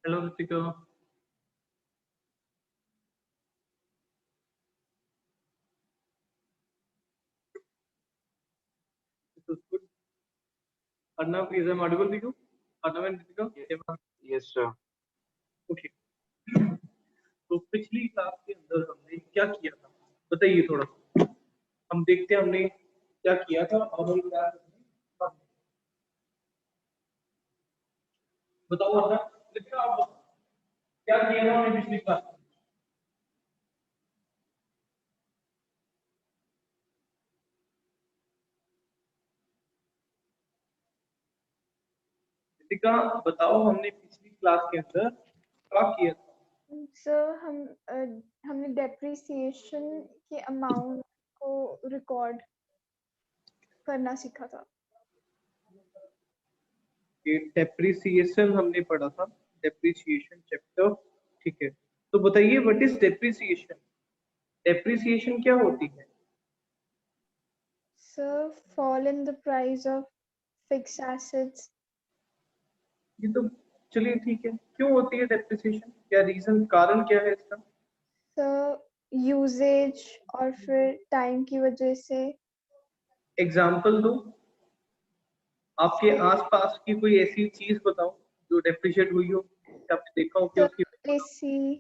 Hello Ritika. Arnav, is I'm audible to you? Arnav and Ritika? Yes, sir. Okay. तो पिछली class के अंदर हमने क्या किया था बताइए थोड़ा सा। हम देखते हैं हमने क्या किया था और हम क्या बताओ अर्नव, रितिका आप बताओ क्या किया था हमने पिछली क्लास में। रितिका बताओ हमने पिछली क्लास के अंदर क्या किया था। सर हमने डेप्रिसिएशन के अमाउंट को रिकॉर्ड करना सीखा था। डेप्रिसिएशन हमने पढ़ा था, डेप्रिसिएशन चैप्टर। ठीक है, तो बताइए व्हाट इज डेप्रिसिएशन। डेप्रिसिएशन क्या होती है? Sir fall in the price of fixed assets. ये तो चलिए ठीक है, क्यों होती है डेप्रिसिएशन, क्या रीजन, कारण क्या है इसका? सर यूजेज और फिर टाइम की वजह से। एग्जाम्पल दो, आपके आसपास की कोई ऐसी चीज बताओ जो डेप्रिशिएट हुई हो, आपने देखा हो कि उसकी। एसी।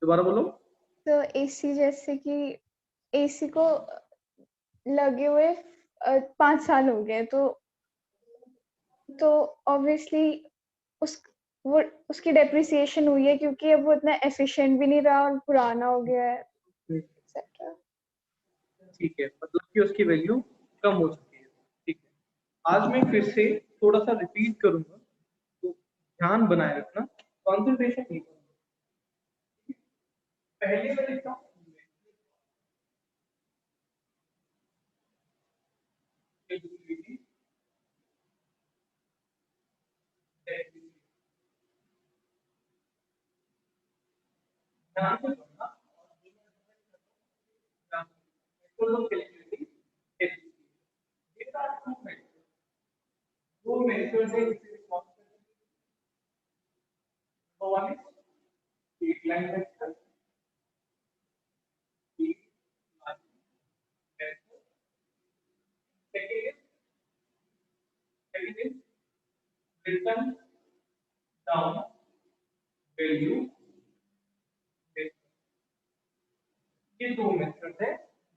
दोबारा बोलो। तो एसी जैसे कि एसी को लगे हुए 5 साल हो गए, तो ऑब्वियसली उसकी डेप्रिसिएशन हुई है क्योंकि अब वो इतना एफिशिएंट भी नहीं रहा और पुराना हो गया है एक्सेट्रा। ठीक है, मतलब कि उसकी वैल्यू कम हो चुकी है। ठीक है, आज मैं फिर से थोड़ा सा रिपीट करूंगा, तो ध्यान बनाए रखना, कॉन्सेंट्रेशन नहीं करूंगा। पहले मैं लिखता हूँ ध्यान से सुनना, दो मेथड्स है one is straight line method, second is written down value method। ये दो मेथड है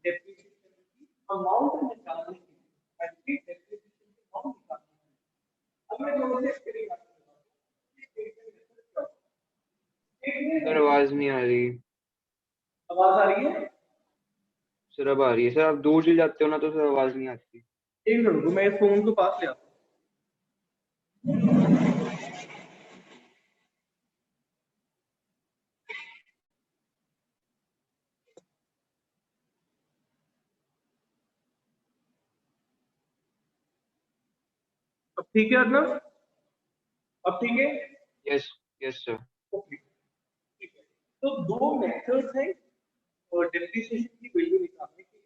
डेप्रिसिएशन की अमाउंट निकालने के लिए, एक्चुअली डेप्रिसिएशन की अमाउंट निकालने के लिए। अब मैं दोनों से एक्सपेरिमेंट करूंगा। सर आवाज नहीं आ रही। आवाज आ रही है? सर अब आ रही है। सर आप दूर चले जाते हो ना तो सर आवाज नहीं आती। एक मिनट रुको, मैं फोन को पास ले आता हूं। अब ठीक है अर्नव, अब ठीक है? Yes yes sir. ओके ठीक है, तो दो मेथड्स हैं और डेप्रिसिएशन की वैल्यू निकालने के लिए।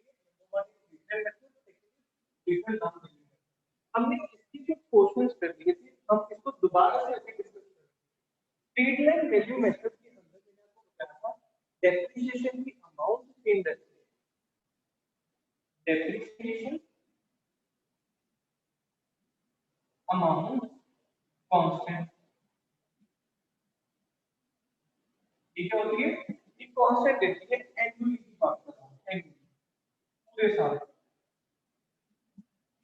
हमने इसकी जो क्वेश्चंस कर लिए थे, हम इसको दोबारा से अभी डिस्कस करेंगे। स्ट्रेट लाइन वैल्यू मेथड के अंदर मैंने आपको बताया था डेप्रिसिएशन की अमाउंट सेम रहती है, डेप्रिसिएशन अमाउंट कांस्टेंट। ठीक है, होती है ये कांस्टेंट रहती है, एनुअली की बात कर रहा हूं, एनुअली पूरे साल।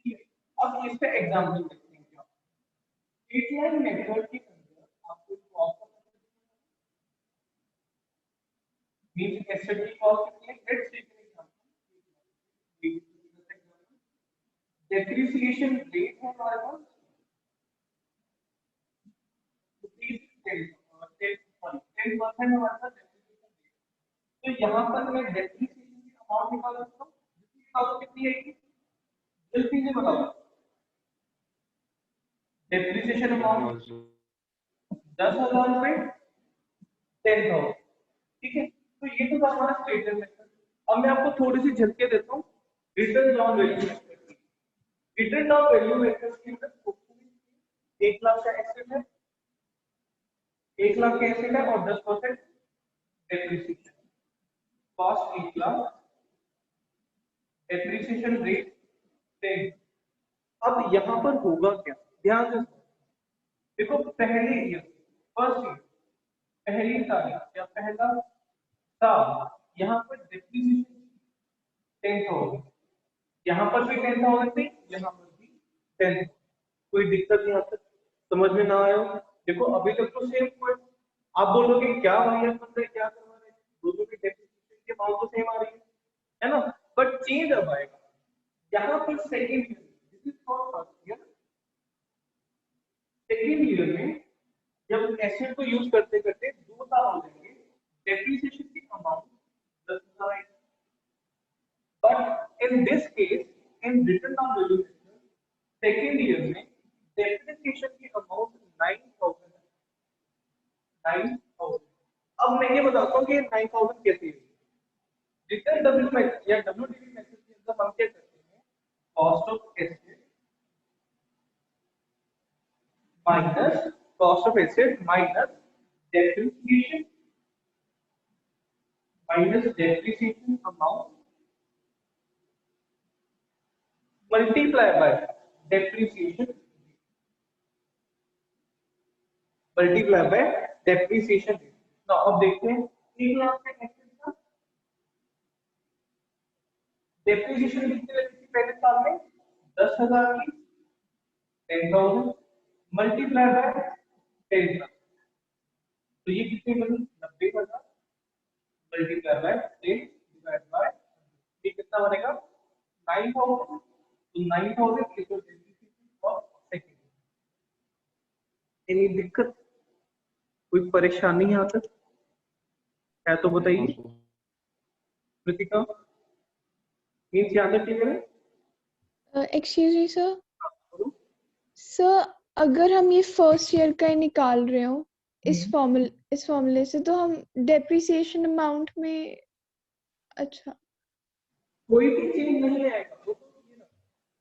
ठीक है, अब इस पे एग्जांपल देखते हैं। क्या स्ट्रेट लाइन मेथड के अंदर आपको कॉस्ट मींस एसेट की कॉस्ट कितनी है, let's take an example. Depreciation rate है हमारे पास 10% हमारे पास डेप्रिसिएशन रेट। तो यहाँ पर मैं डेप्रिसिएशन की अमाउंट निकाल सकता हूँ, जिसकी अमाउंट कितनी आएगी जल्दी से बताओ। डेप्रिसिएशन अमाउंट 10,000 रुपए, 10,000। ठीक है, तो ये तो था हमारा स्ट्रेट लाइन मेथड। अब मैं आपको थोड़ी सी झलकियां देता हूँ रिटर्न डाउन वैल्यू मेथड की। रिटर्न डाउन वैल्यू मेथड के अंदर 1 लाख का एसेट है, 1 लाख का एसेट है और 10% depreciation, cost 1 lakh, depreciation rate 10। अब यहाँ पर होगा क्या, ध्यान से देखो, पहले ईयर, फर्स्ट ईयर, पहली तारीख या पहला साल, यहाँ पर डेप्रिसिएशन 10,000, यहाँ पर भी 10,000 थी, यहाँ पर भी 10,000। कोई दिक्कत यहाँ तक समझ में ना आया हो? देखो अभी तक तो सेम हुआ है। आप बोलोगे क्या भाई अपन ने क्या करवा रहे हैं, दोनों की डेप्रिसिएशन की अमाउंट तो सेम आ रही है ना, बट चेंज अब आएगा। यहाँ पर second year, this is for first year, second year में जब एसेट को यूज करते करते 2 साल हो जाएंगे, डेप्रिसिएशन की अमाउंट 10,000 आएगी। But in this case, in written down valuation, second year में depreciation की amount 9,000 है, 9,000। अब मैं ये बताता हूँ कि 9,000 कैसे है। रिटर्न डब्ल्यू मेथड या WDV मेथड के अंदर हम क्या करते हैं, cost of asset minus cost of asset minus depreciation amount multiply by depreciation, multiply by depreciation rate। now अब देखते हैं 1 लाख का एसेट का डेप्रिसिएशन कितनी लगी थी पहले साल में, 10,000 की, 10,000 मल्टीप्लाई बाय 10 लाख, तो ये कितनी बनी, 90,000 मल्टीप्लाई बाय 10 डिवाइड बाय, ये कितना बनेगा, 9,000। तो 9,000 equal depreciation of second. Any दिक्कत, कोई परेशानी यहाँ तक है तो बताइए कृतिका, मीन्स यहाँ तक क्लियर है? एक्सक्यूज मी सर, सर अगर हम ये फर्स्ट ईयर का ही निकाल रहे हो इस फॉर्मूले से, तो हम डेप्रिसिएशन अमाउंट में, अच्छा कोई भी चेंज नहीं आएगा, वो तो ये ना,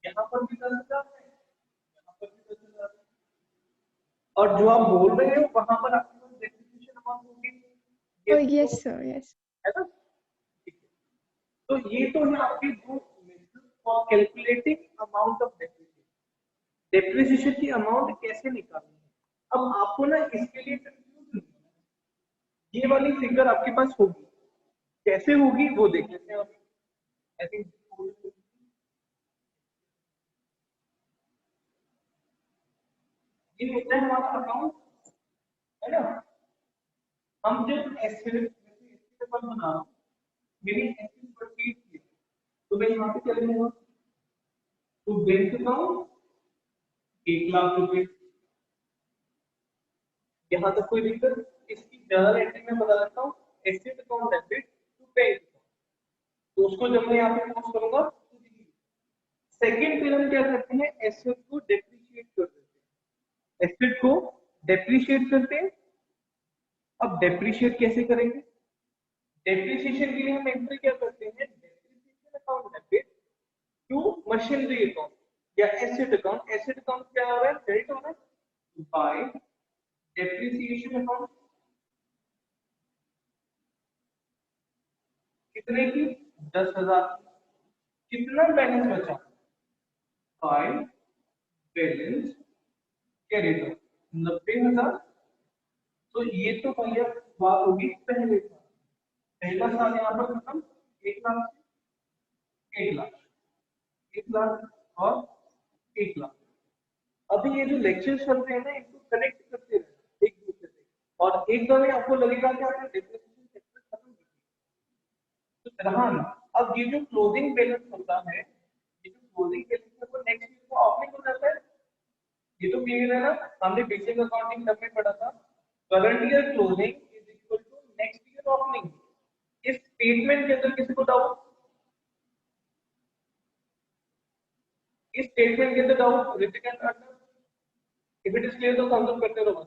यहाँ पर भी 10,000 है, यहाँ पर भी 10,000 है, और जो आप बोल रहे हो वहां पर आपके पास डेप्रिसिएशन अमाउंट होगी, यस सर, यस, है ना। तो ये तो है आपके दो method for calculating amount of depreciation. Depreciation की अमाउंट कैसे निकालनी है, अब आपको ना इसके लिए कंफ्यूज नहीं होना है। ये वाली फिगर आपके पास होगी, कैसे होगी वो देख लेते हैं अभी। आई थिंक ये होता है हमारा अकाउंट, है ना। हम जब एस्टिमेट पर बना मेरी एस्टिमेट परचेज की, तो मैं यहाँ पे क्या लिखूंगा, तो बैंक अकाउंट 1 लाख रुपए, यहाँ तक कोई दिक्कत, इसकी जर्नल एंट्री में बता देता हूँ, asset account debit to bank account, तो उसको जब मैं यहाँ पे पोस्ट करूंगा, सेकंड फिर हम क्या करते हैं, एसेट को डेप्रिशिएट कर देते हैं, एसेट को डेप्रिशिएट करते हैं। अब डेप्रिशिएट कैसे करेंगे, डेप्रिसिएशन के लिए हम एंट्री क्या करते हैं, depreciation account debit to machinery account या एसेट अकाउंट, एसेट अकाउंट क्या हो रहा है, क्रेडिट हो रहा है बाय डेप्रिसिएशन अकाउंट, कितने की, 10,000, कितना बैलेंस बचा, बाय बैलेंस क्रेडिट 90,000। तो ये तो भैया बात होगी पहले साल, पहला साल यहाँ पर खत्म, 1 लाख से 1 लाख, 1 लाख और 1 लाख। अभी ये जो लेक्चर चल रहे हैं ना, इनको कनेक्ट करते रहना एक दूसरे से, और एक बार में आपको लगेगा कि आपने डेप्रिसिएशन सेक्टर खत्म कर दिया, तो रहा ना। अब ये जो क्लोजिंग बैलेंस होता है, ये जो क्लोजिंग बैलेंस है वो नेक्स्ट ईयर को ओपनिंग हो जाता है, ये तो क्लियर है ना, हमने बेसिक अकाउंटिंग तब में पढ़ा था, current year closing is equal to next year opening. इस स्टेटमेंट के अंदर किसी को डाउट, इस स्टेटमेंट के अंदर doubt, Hrithik and Arnav, if it is clear तो कंफर्म करते रहो बस।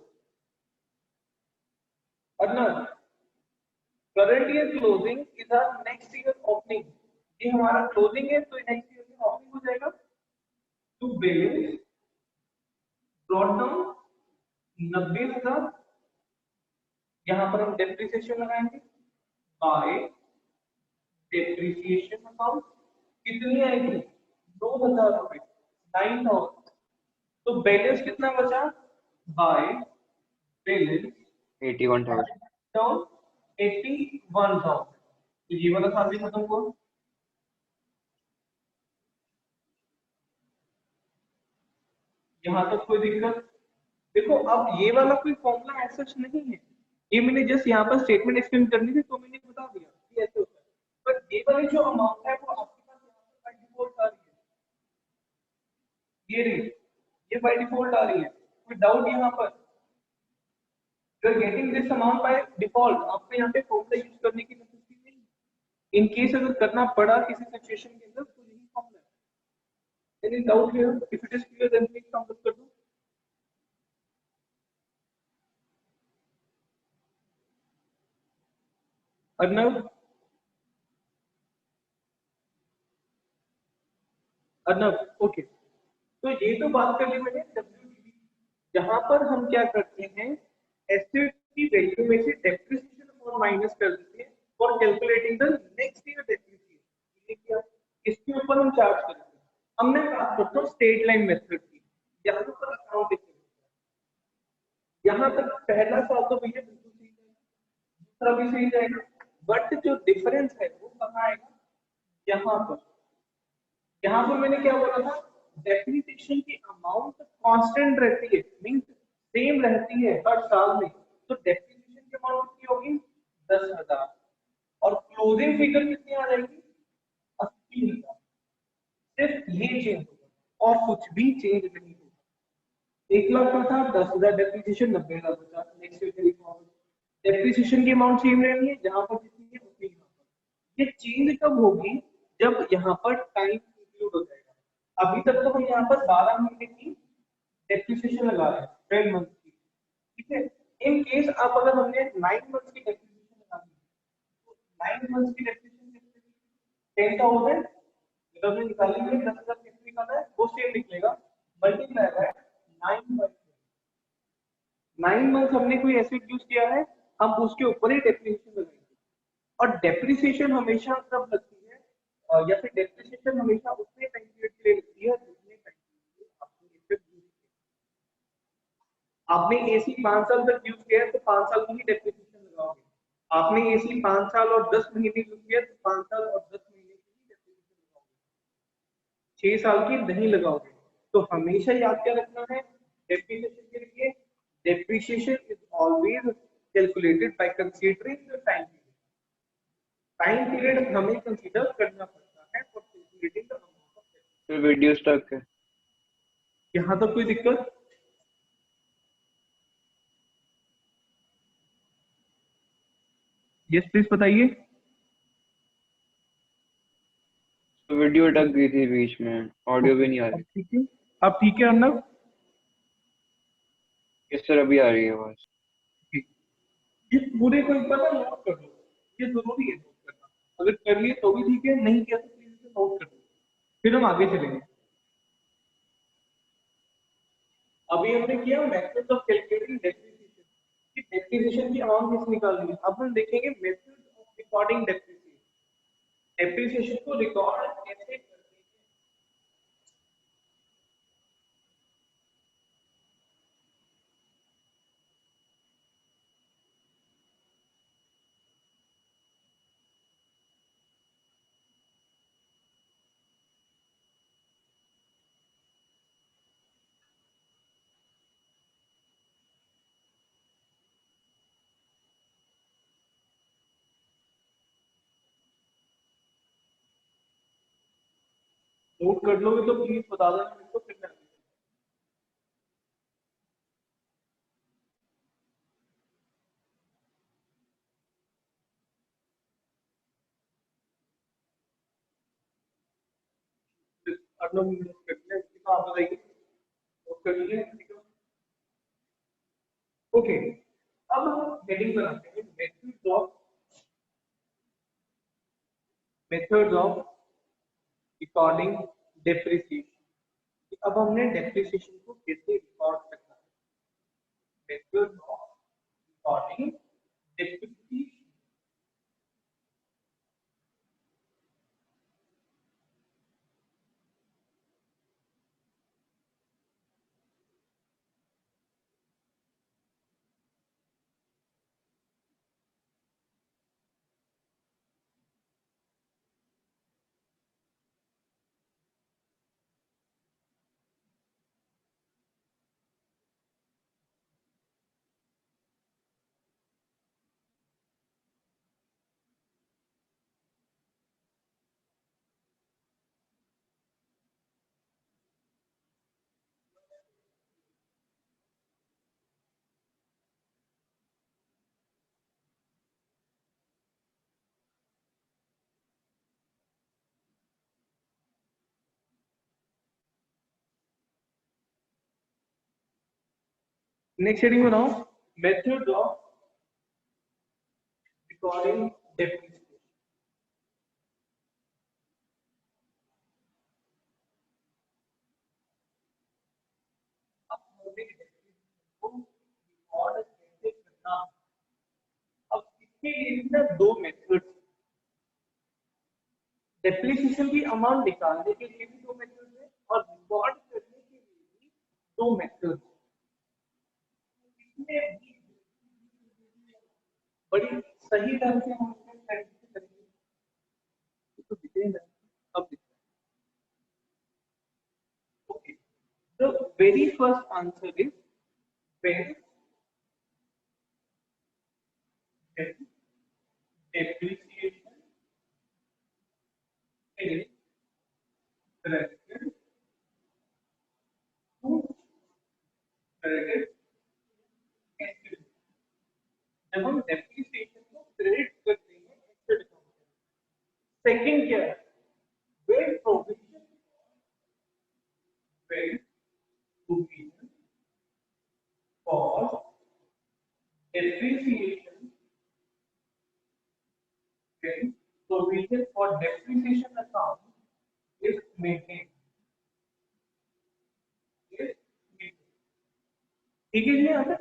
Arnav, current year closing is our next year opening, ये हमारा क्लोजिंग है, तो नेक्स्ट ईयर में ओपनिंग हो जाएगा। टू बैलेंस ब्रॉट डाउन 90,000 यहाँ पर हम डेप्रिसिएशन लगाएंगे बाय डेप्रिसिएशन अमाउंट कितनी आएगी 2000 रुपए 9000। तो बैलेंस कितना बचा बाय बैलेंस 81,000। डाउन 81,000। तो ये वाला साल भी खत्म हुआ। यहाँ तक कोई दिक्कत? देखो अब ये वाला कोई फॉर्मूला ऐसा नहीं है, ये मैंने जस्ट यहाँ पर स्टेटमेंट एक्सप्लेन करनी थी तो मैंने बता दिया कि ऐसे होता है। पर ये वाली जो अमाउंट है वो आपके पास यहाँ पर बाय डिफॉल्ट आ रही है, ये रही, ये बाय डिफॉल्ट आ रही है। कोई डाउट यहाँ पर? You are getting this amount by default, आपको यहाँ पे फॉर्मूला यूज करने की नेसेसिटी नहीं है। इन केस अगर करना पड़ा किसी सिचुएशन के अंदर तो यही फॉर्मूला है। Any doubt here? If it is clear then please thumbs up कर दो। अर्नव, अर्नव, ओके। तो ये तो बात कर ली मैंने WDV, जहां पर हम क्या करते हैं एसेट की वैल्यू में से डेप्रिसिएशन अमाउंट माइनस कर देते हैं for calculating the next year depreciation. ये क्या, इसके ऊपर हम चार्ज करते हैं। हमने बात करते हैं स्ट्रेट लाइन मेथड की, यहाँ पर अकाउंट यहाँ तक पहला साल तो भैया बिल्कुल सही जाएगा, दूसरा भी सही जाएगा, बट जो डिफरेंस है वो कहाँ आएगा, यहाँ पर। यहाँ पर मैंने क्या बोला था, डेप्रिसिएशन की अमाउंट कांस्टेंट रहती है, मींस सेम रहती है हर साल में। तो डेप्रिसिएशन की अमाउंट कितनी होगी 10,000 और क्लोजिंग फिगर कितनी आ जाएगी 80,000। सिर्फ ये चेंज होगा और कुछ भी चेंज नहीं होगा। 1 लाख का था 10,000 डेप्रिसिएशन 90,000 बचा। Next year carry forward depreciation की अमाउंट सेम रहनी है, जहां पर जितनी है उतनी यहाँ पर। ये चेंज कब होगी जब यहाँ पर टाइम इंक्लूड हो जाएगा। अभी तक तो हम यहाँ पर 12 महीने की डेप्रिसिएशन लगा रहे हैं, 12 मंथ की, ठीक है। इन केस आप अगर हमने 9 मंथ्स की डेप्रिसिएशन लगा दी तो 9 मंथ्स की डेप्रिसिएशन कितनी 10,000 मतलब निकालेंगे 10,000 कितनी का है वो सेम निकलेगा मल्टीप्लाई बाय 9 मंथ हमने कोई एसेट यूज किया है हम उसके ऊपर ही डेप्रिसिएशन लगाएंगे। और डेप्रिसिएशन हमेशा कब लगती है या फिर डेप्रिसिएशन हमेशा उतने टाइम पीरियड के लिए लगती है जितने टाइम पीरियड आपने एसेट यूज किया। आपने एसी 5 साल तक यूज किया है तो 5 साल की ही डेप्रिसिएशन लगाओगे। आपने एसी 5 साल और 10 महीने यूज किया तो 5 साल और 10 महीने की ही डेप्रिसिएशन लगाओगे, 6 साल की नहीं लगाओगे। तो हमेशा याद क्या रखना है डेप्रिसिएशन के लिए, depreciation is always calculated by considering the time period. Time period हमें कंसीडर करना पड़ता है for calculating the amount of डेप्ट। तो वीडियो स्टक है। यहाँ तक कोई दिक्कत? यस प्लीज बताइए। तो वीडियो अटक गई थी बीच में, ऑडियो भी नहीं आ रही। ठीक है, अब ठीक है अर्नव? इस तरह भी आ रही है आवाज। ये पूरे को एक बार नोट कर लो, ये जरूरी है नोट करना। अगर कर लिए तो भी ठीक है, नहीं किया तो प्लीज इसे नोट कर लो, फिर हम आगे चलेंगे। अभी हमने किया मेथड ऑफ कैलकुलेटिंग डेप्रिसिएशन, कि डेप्रिसिएशन की अमाउंट कैसे निकालनी है। अब हम देखेंगे method of recording depreciation, depreciation को रिकॉर्ड कैसे करते हैं। नोट कर लोगे तो प्लीज बता देना मेरे को, फिर मैं अर्नव नोट कर लिया, इसका आप बताइए। नोट कर लीजिए, ठीक है। ओके, अब हम हेडिंग बनाते हैं मेथड्स ऑफ रिकॉर्डिंग डेप्रिसिएशन। अब हमने डेप्रिसिएशन को कैसे रिकॉर्ड करना है, method of recording depreciation. Next heading में now method of recording depreciation. अब हमें depreciation को record कैसे करना? अब इसके लिए ना दो मेथड, डेप्रिसिएशन की अमाउंट निकालने के लिए भी दो मेथड है और रिकॉर्ड करने के लिए भी दो मेथड। इसमें भी बड़ी सही ढंग से हम इसमें प्रैक्टिस करेंगे तो दिखेगा, अब दिखता है। Okay, the very first answer is when depreciation is credited to credit asset। जब हम depreciation को क्रेडिट करते हैं एसेट अकाउंट में। सेकंड क्या है? when provision for depreciation, when provision for depreciation account is maintained, ठीक है जी। यहाँ पे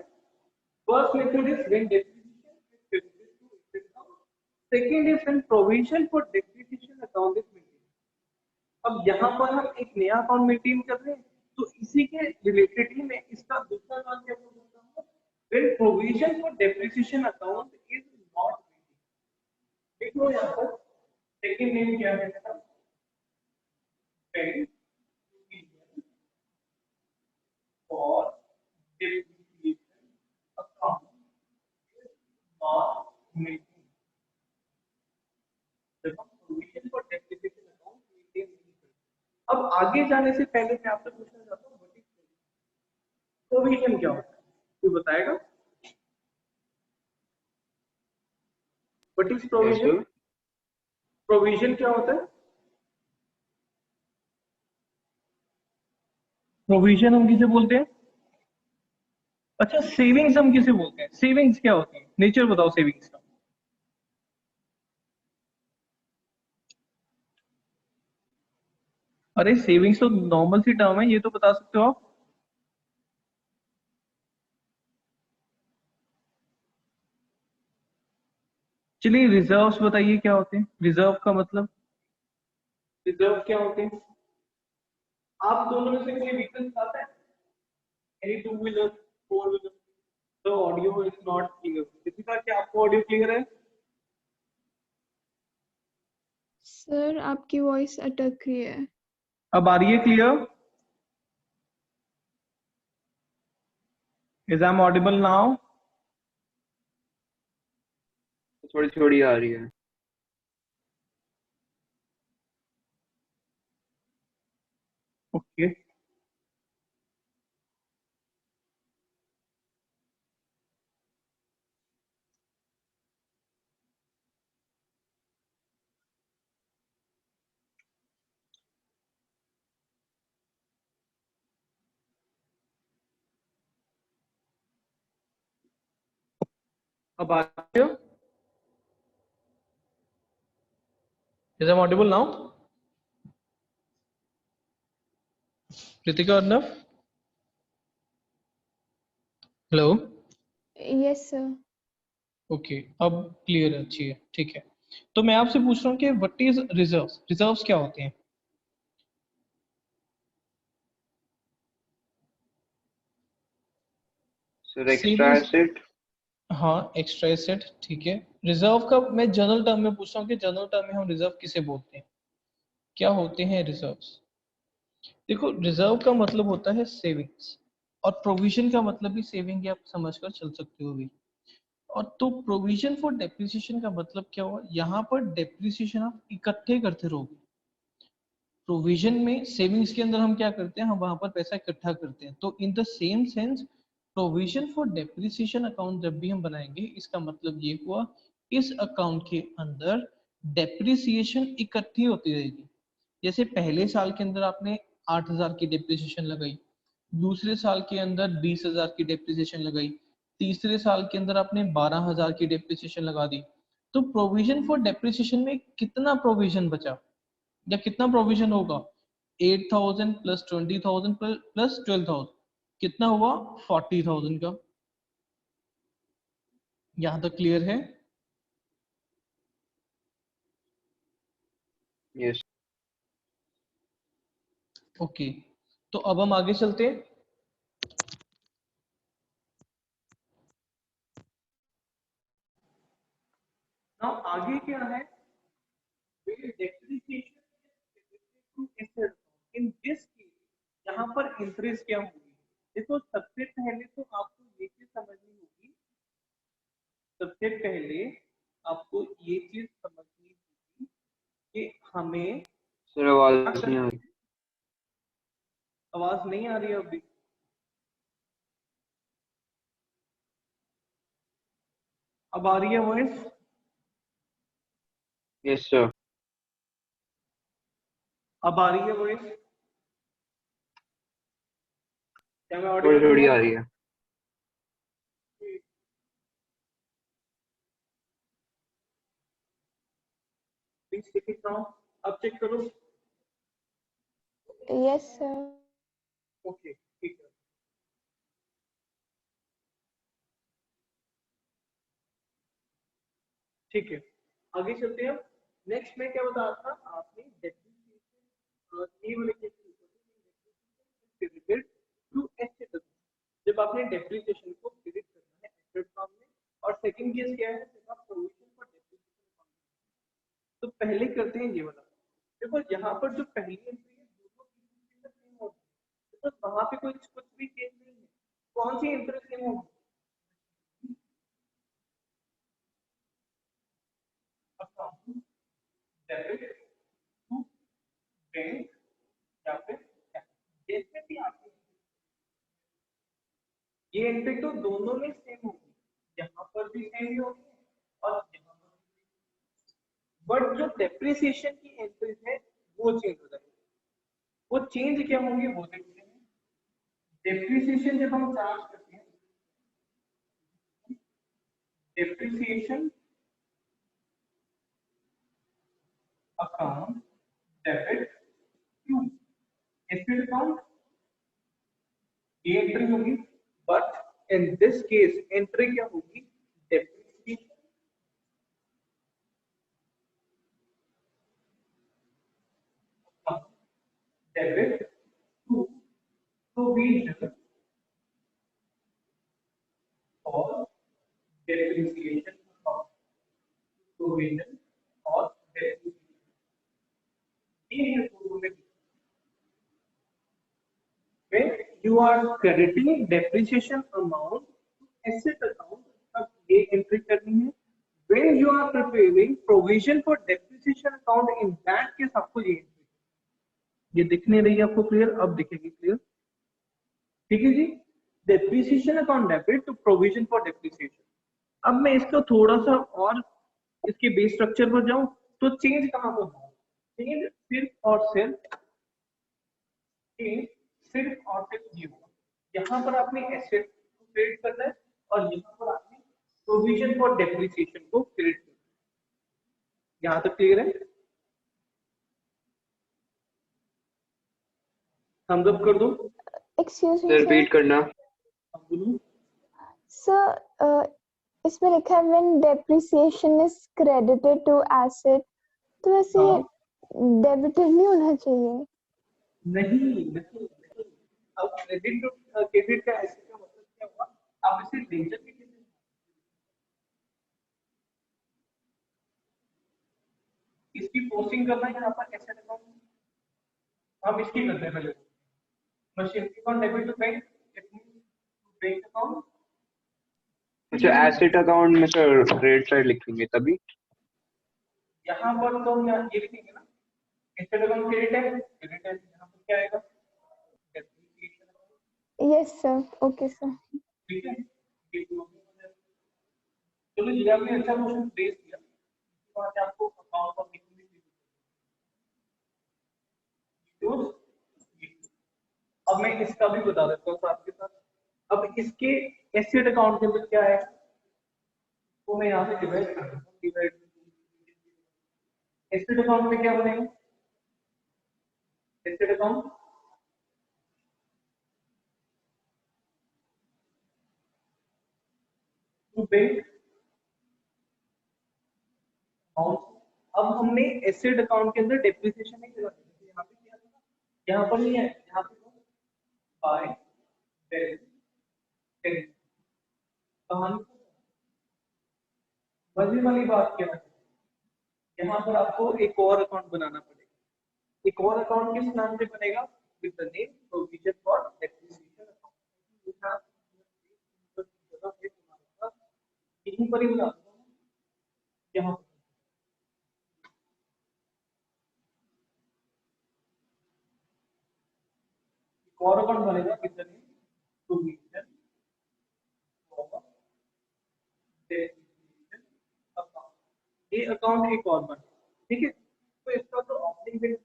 first method is when depreciation is credited to asset account, second is when provision for depreciation account is maintained। अब यहाँ पर हम एक नया अकाउंट मेंटेन कर रहे हैं तो इसी के रिलेटेड ही मैं इसका दूसरा नाम क्या बोल सकता हूँ? when provision for depreciation account is not maintained। देख लो यहाँ पर सेकंड नेम क्या है इसका? when provision for depreciation account is not maintained। जब हम provision for depreciation account maintain नहीं करते। अब आगे जाने से पहले मैं आपसे पूछना चाहता हूँ व्हाट इज प्रोविजन, क्या होता है? कोई बताएगा व्हाट इज प्रोविजन? प्रोविजन क्या होता है? प्रोविजन हम किसे बोलते हैं? अच्छा, सेविंग्स हम किसे बोलते हैं? सेविंग्स क्या होती है? नेचर बताओ सेविंग्स का। अरे सेविंग्स तो नॉर्मल सी टर्म है, ये तो बता सकते हो आप। चलिए रिजर्व्स बताइए क्या होते हैं? रिजर्व का मतलब, रिजर्व क्या होते हैं? आप दोनों में से कोई व्हीकल चलाता है? Any two wheeler, four wheeler? तो audio is not clear. Deepika, क्या आपको ऑडियो क्लियर है? सर आपकी वॉइस अटक रही है। अब आ रही है clear? Is I am audible now? थोड़ी थोड़ी आ रही है। ओके, अब आ रही है? Is I am audible now? Ritika Arnav? Hello? Yes sir. Okay, अब क्लियर है, अच्छी है, ठीक है। तो मैं आपसे पूछ रहा हूँ कि व्हाट इज रिजर्व्स, रिजर्व्स क्या होते हैं? Sir extra savings, asset. हाँ एक्स्ट्रा एसेट, ठीक है। रिजर्व का मैं जनरल टर्म में पूछ रहा हूँ कि जनरल टर्म में हम रिजर्व किसे बोलते हैं, क्या होते हैं रिजर्व्स? देखो, रिजर्व का मतलब होता है सेविंग्स, और प्रोविजन का मतलब भी सेविंग, आप समझ कर चल सकते हो भी। और तो प्रोविजन फॉर डेप्रिसिएशन का मतलब क्या हुआ, यहाँ पर डेप्रिसिएशन आप इकट्ठे करते रहोगे। प्रोविजन में, सेविंग्स के अंदर हम क्या करते हैं, हम वहां पर पैसा इकट्ठा करते हैं। तो in the same sense provision for depreciation account जब भी हम बनाएंगे, इसका मतलब ये हुआ इस अकाउंट के अंदर डेप्रिसिएशन इकट्ठी होती रहेगी। जैसे पहले साल के अंदर आपने 8,000 की डेप्रिसिएशन लगाई, दूसरे साल के अंदर 20,000 की डेप्रिसिएशन लगाई, तीसरे साल के अंदर आपने 12,000 की डेप्रिसिएशन लगा दी। तो प्रोविजन फॉर डेप्रिसिएशन में कितना प्रोविजन बचा या कितना प्रोविजन होगा? 8,000 प्लस 20,000 प्लस 12,000, कितना हुआ? 40,000 का। यहाँ तक क्लियर है? यस। ओके, तो अब हम आगे चलते हैं। नाउ आगे क्या है? इन दिस केस यहाँ पर इंटरेस्ट क्या होगी? देखो, सबसे पहले तो आपको ये चीज समझनी होगी, सबसे पहले आपको ये चीज समझनी होगी कि हमें सर आवाज क्या नहीं आ करना रही। है। आवाज नहीं आ रही है अभी? अब आ रही है वॉइस? Yes sir. अब आ रही है वॉइस? क्या मैं थोड़ी ऑडिबल थोड़ी हूँ? आ रही है। Please check it now. अब चेक करो। Yes, sir. ओके, ठीक है, ठीक है। आगे चलते हैं। नेक्स्ट मैं क्या बता रहा था, आपने डेप्रिसिएशन ये वाले केस क्रेडिटेड टू एसेट। जब आपने डेप्रिसिएशन को क्रेडिट करना है एसेट फॉर्म में, और सेकंड केस क्या है, जब आप प्रोविजन फॉर डेप्रिसिएशन। तो पहले करते हैं ये वाला। देखो, यहाँ पर जो पहली एंट्री है दोनों की सेम होगी, तो वहां पे कोई कुछ भी चेंज नहीं है। कौन सी एंट्री सेम होगी? अकाउंट डेबिट टू बैंक या फिर जैसे भी आपकी ये एंट्री तो दोनों में सेम होगी, यहाँ पर भी सेम ही होगी और यहाँ पर भी। बट जो डेप्रिसिएशन की एंट्रीज है वो चेंज हो जाएगी। वो चेंज क्या होंगे वो देखते हैं। डेप्रिसिएशन जब हम चार्ज करते हैं, depreciation account debit to asset account, ये एंट्री होगी। But in this case entry क्या होगी? डेप्रिसिएशन डेबिट टू प्रोविजन और डेप्रिसिएशन अकाउंट, प्रोविजन और डेप्रिसिएशन, ये है दोनों में। when you are crediting depreciation amount to asset account, अब ये एंट्री करनी है। when you are preparing provision for depreciation account, in that case आपको ये एंट्री, ये दिख नहीं रही है आपको क्लियर? अब दिखेगी क्लियर, ठीक है जी। Depreciation account debit to provision for depreciation. अब मैं इसको थोड़ा सा और इसके बेस स्ट्रक्चर पर जाऊं, तो चेंज कहां पर होगा? चेंज सिर्फ और सिर्फ, चेंज सिर्फ और सिर्फ ये होगा, यहाँ पर आपने एसेट को क्रेडिट करना है और यहाँ पर आपने प्रोविजन फॉर डेप्रिसिएशन को क्रेडिट करना है। यहाँ तक क्लियर है? थम्स अप कर दो। Excuse me, sir sir. Repeat करना। अब बोलो। Sir, इसमें लिखा है when depreciation is credited to asset, तो वैसे हाँ। डेबिटेड नहीं होना चाहिए। नहीं, अब क्रेडिट का ऐसे का मतलब क्या हुआ, आप इसे लेजर के किसी इसकी पोस्टिंग करना है यहाँ पर एसेट अकाउंट, हम इसकी करते हैं पहले machine account debit to bank, bank account. अच्छा एसेट अकाउंट में सर क्रेडिट साइड लिखेंगे तभी। यहाँ पर तो हम ये लिखेंगे ना, एसेट अकाउंट क्रेडिट है, क्रेडिट है, यहाँ पर क्या आएगा, यस सर, ओके सर। ठीक है। चलो ये आपने अच्छा क्वेश्चन बेस किया, इसके बाद आपको अकाउंट और अब मैं इसका भी बता देता हूँ आपके साथ। अब इसके एसेट अकाउंट के अंदर क्या है, तो मैं यहाँ से डिवाइड कर देता हूँ, डिवाइड एसेट अकाउंट में क्या बनेगा, asset account to bank account. अब हमने एसेट अकाउंट के अंदर डेप्रिसिएशन नहीं करा, यहाँ पे क्या था, यहाँ पर नहीं है, यहाँ पे बाय डेबिट। कहानी मजे वाली बात क्या है, यहाँ पर आपको एक और अकाउंट बनाना पड़ेगा। एक और अकाउंट किस नाम से बनेगा, with the name provision for depreciation account. यहीं पर ही बना यहाँ पर एक और अकाउंट बनेगा with the name provision for depreciation account. ये अकाउंट एक और बना, ठीक है। तो इसका तो ओपनिंग बैलेंस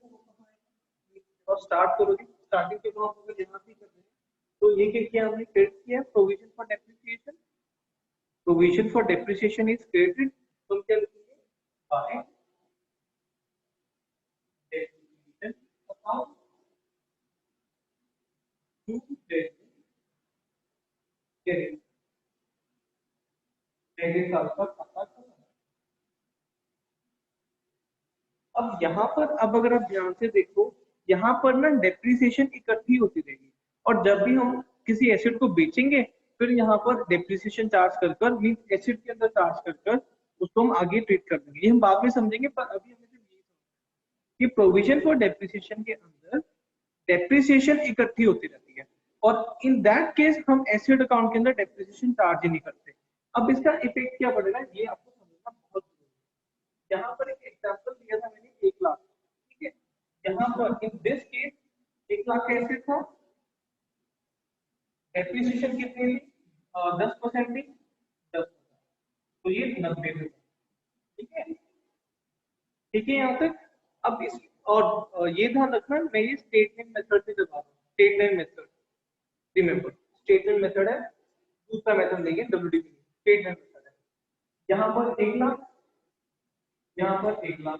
और स्टार्ट करोगे, स्टार्टिंग के अकाउंट अगर यहाँ से कर रहे हैं तो ये क्या किया हमने, क्रेडिट किया provision for depreciation, provision for depreciation is credited, तो क्या लिखेंगे, by depreciation account to credit credit का खाता। अब यहाँ पर अब अगर आप ध्यान से देखो, यहाँ पर ना डेप्रिसिएशन इकट्ठी होती रहेगी, और जब भी हम किसी एसेट को बेचेंगे फिर यहाँ पर डेप्रिसिएशन चार्ज कर कर मीन एसेट के अंदर चार्ज कर कर उसको हम आगे ट्रीट कर देंगे, ये हम बाद में समझेंगे। पर अभी हमें सिर्फ ये कि प्रोविजन फॉर डेप्रिसिएशन के अंदर डेप्रिसिएशन इकट्ठी होती रहती है, और इन दैट केस हम एसेट अकाउंट के अंदर डेप्रिसिएशन चार्ज ही नहीं करते। अब इसका इफेक्ट क्या पड़ेगा ये आपको समझना बहुत जरूरी है। यहाँ पर एक एग्जांपल दिया था मैंने 1 लाख, ठीक है। यहाँ पर इन दिस केस 1 लाख का एसेट था, डेप्रिसिएशन कितनी थी, 10% थी, 10%, तो ये 90 थे, ठीक है, ठीक है यहाँ तक। अब इस और ये ध्यान रखना मैं ये स्टेटमेंट मेथड से बता रहा हूँ, statement method, remember statement method है, दूसरा मेथड नहीं है डब्ल्यूडीपी, स्टेटमेंट मेथड है। यहाँ पर 1 लाख, यहाँ पर 1 लाख,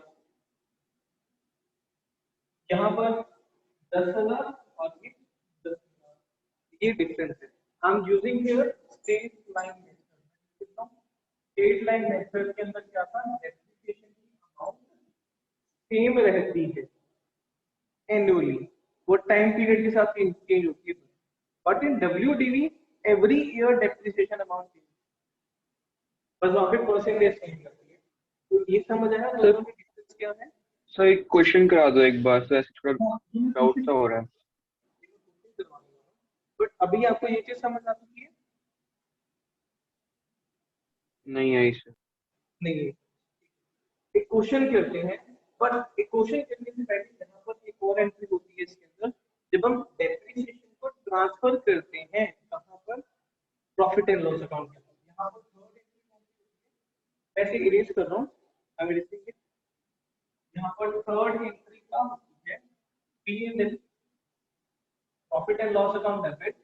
यहाँ पर 10,000 और ये 10,000, ये डिफरेंस है। I am using here straight line method. Straight line method के अंदर क्या था, डेप्रिसिएशन की अमाउंट सेम रहती है एनुअली, वो टाइम पीरियड के साथ चेंज होती है, but in WDV every year depreciation amount change, बस वहां पे परसेंटेज चेंज करती है। तो ये समझ आया दोनों में डिफरेंस क्या है। सर एक क्वेश्चन करा दो एक बार, सर ऐसे थोड़ा डाउट सा हो रहा है। बट अभी आपको ये चीज समझ आ चुकी है, नहीं आई सर। नहीं एक क्वेश्चन करते हैं, पर एक क्वेश्चन करने से पहले यहाँ पर एक और एंट्री होती है इसके अंदर, जब हम डेप्रिसिएशन को ट्रांसफर करते हैं कहाँ पर, प्रॉफिट एंड लॉस अकाउंट के अंदर। यहाँ पर थर्ड एंट्री ऐसे इरेज कर रहा हूँ, अब इरेजिंग इट। यहाँ पर थर्ड एंट्री क्या होती है, P&L, profit and loss account debit,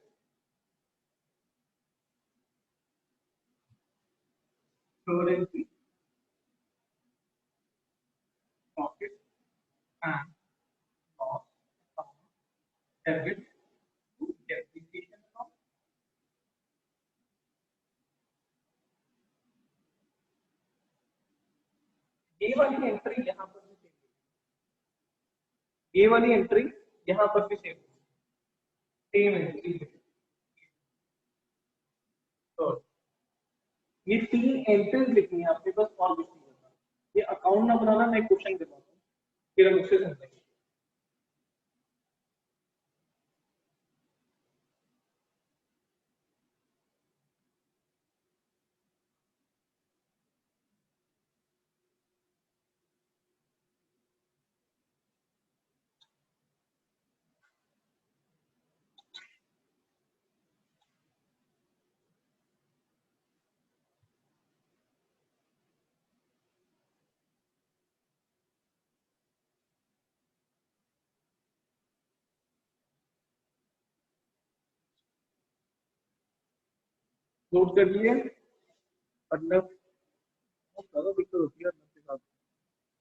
third entry profit and loss account debit to depreciation account. वाली एंट्री यहाँ पर भी सेम, ये वाली एंट्री यहाँ पर भी सेम एंट्री। तो ये 3 एंट्रीज लिखनी है आपके पास और कुछ नहीं करना। ये अकाउंट ना बनाना, मैं क्वेश्चन देता हूँ फिर हम उससे समझेंगे। नोट कर लिए अर्नब, बहुत ज्यादा दिक्कत होती है अर्नब के साथ।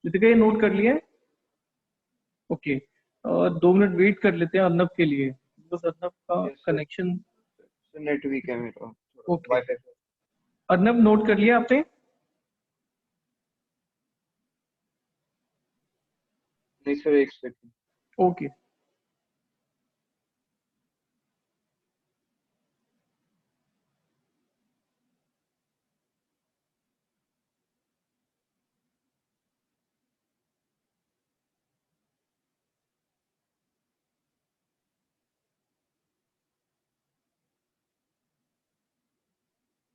जितने ये नोट कर लिए, ओके। 2 मिनट वेट कर लेते हैं अर्नब के लिए, बस अर्नब का कनेक्शन नेट वीक है मेरा। ओके अर्नब नोट कर लिया आपने? नहीं सर, एक सेकंड। ओके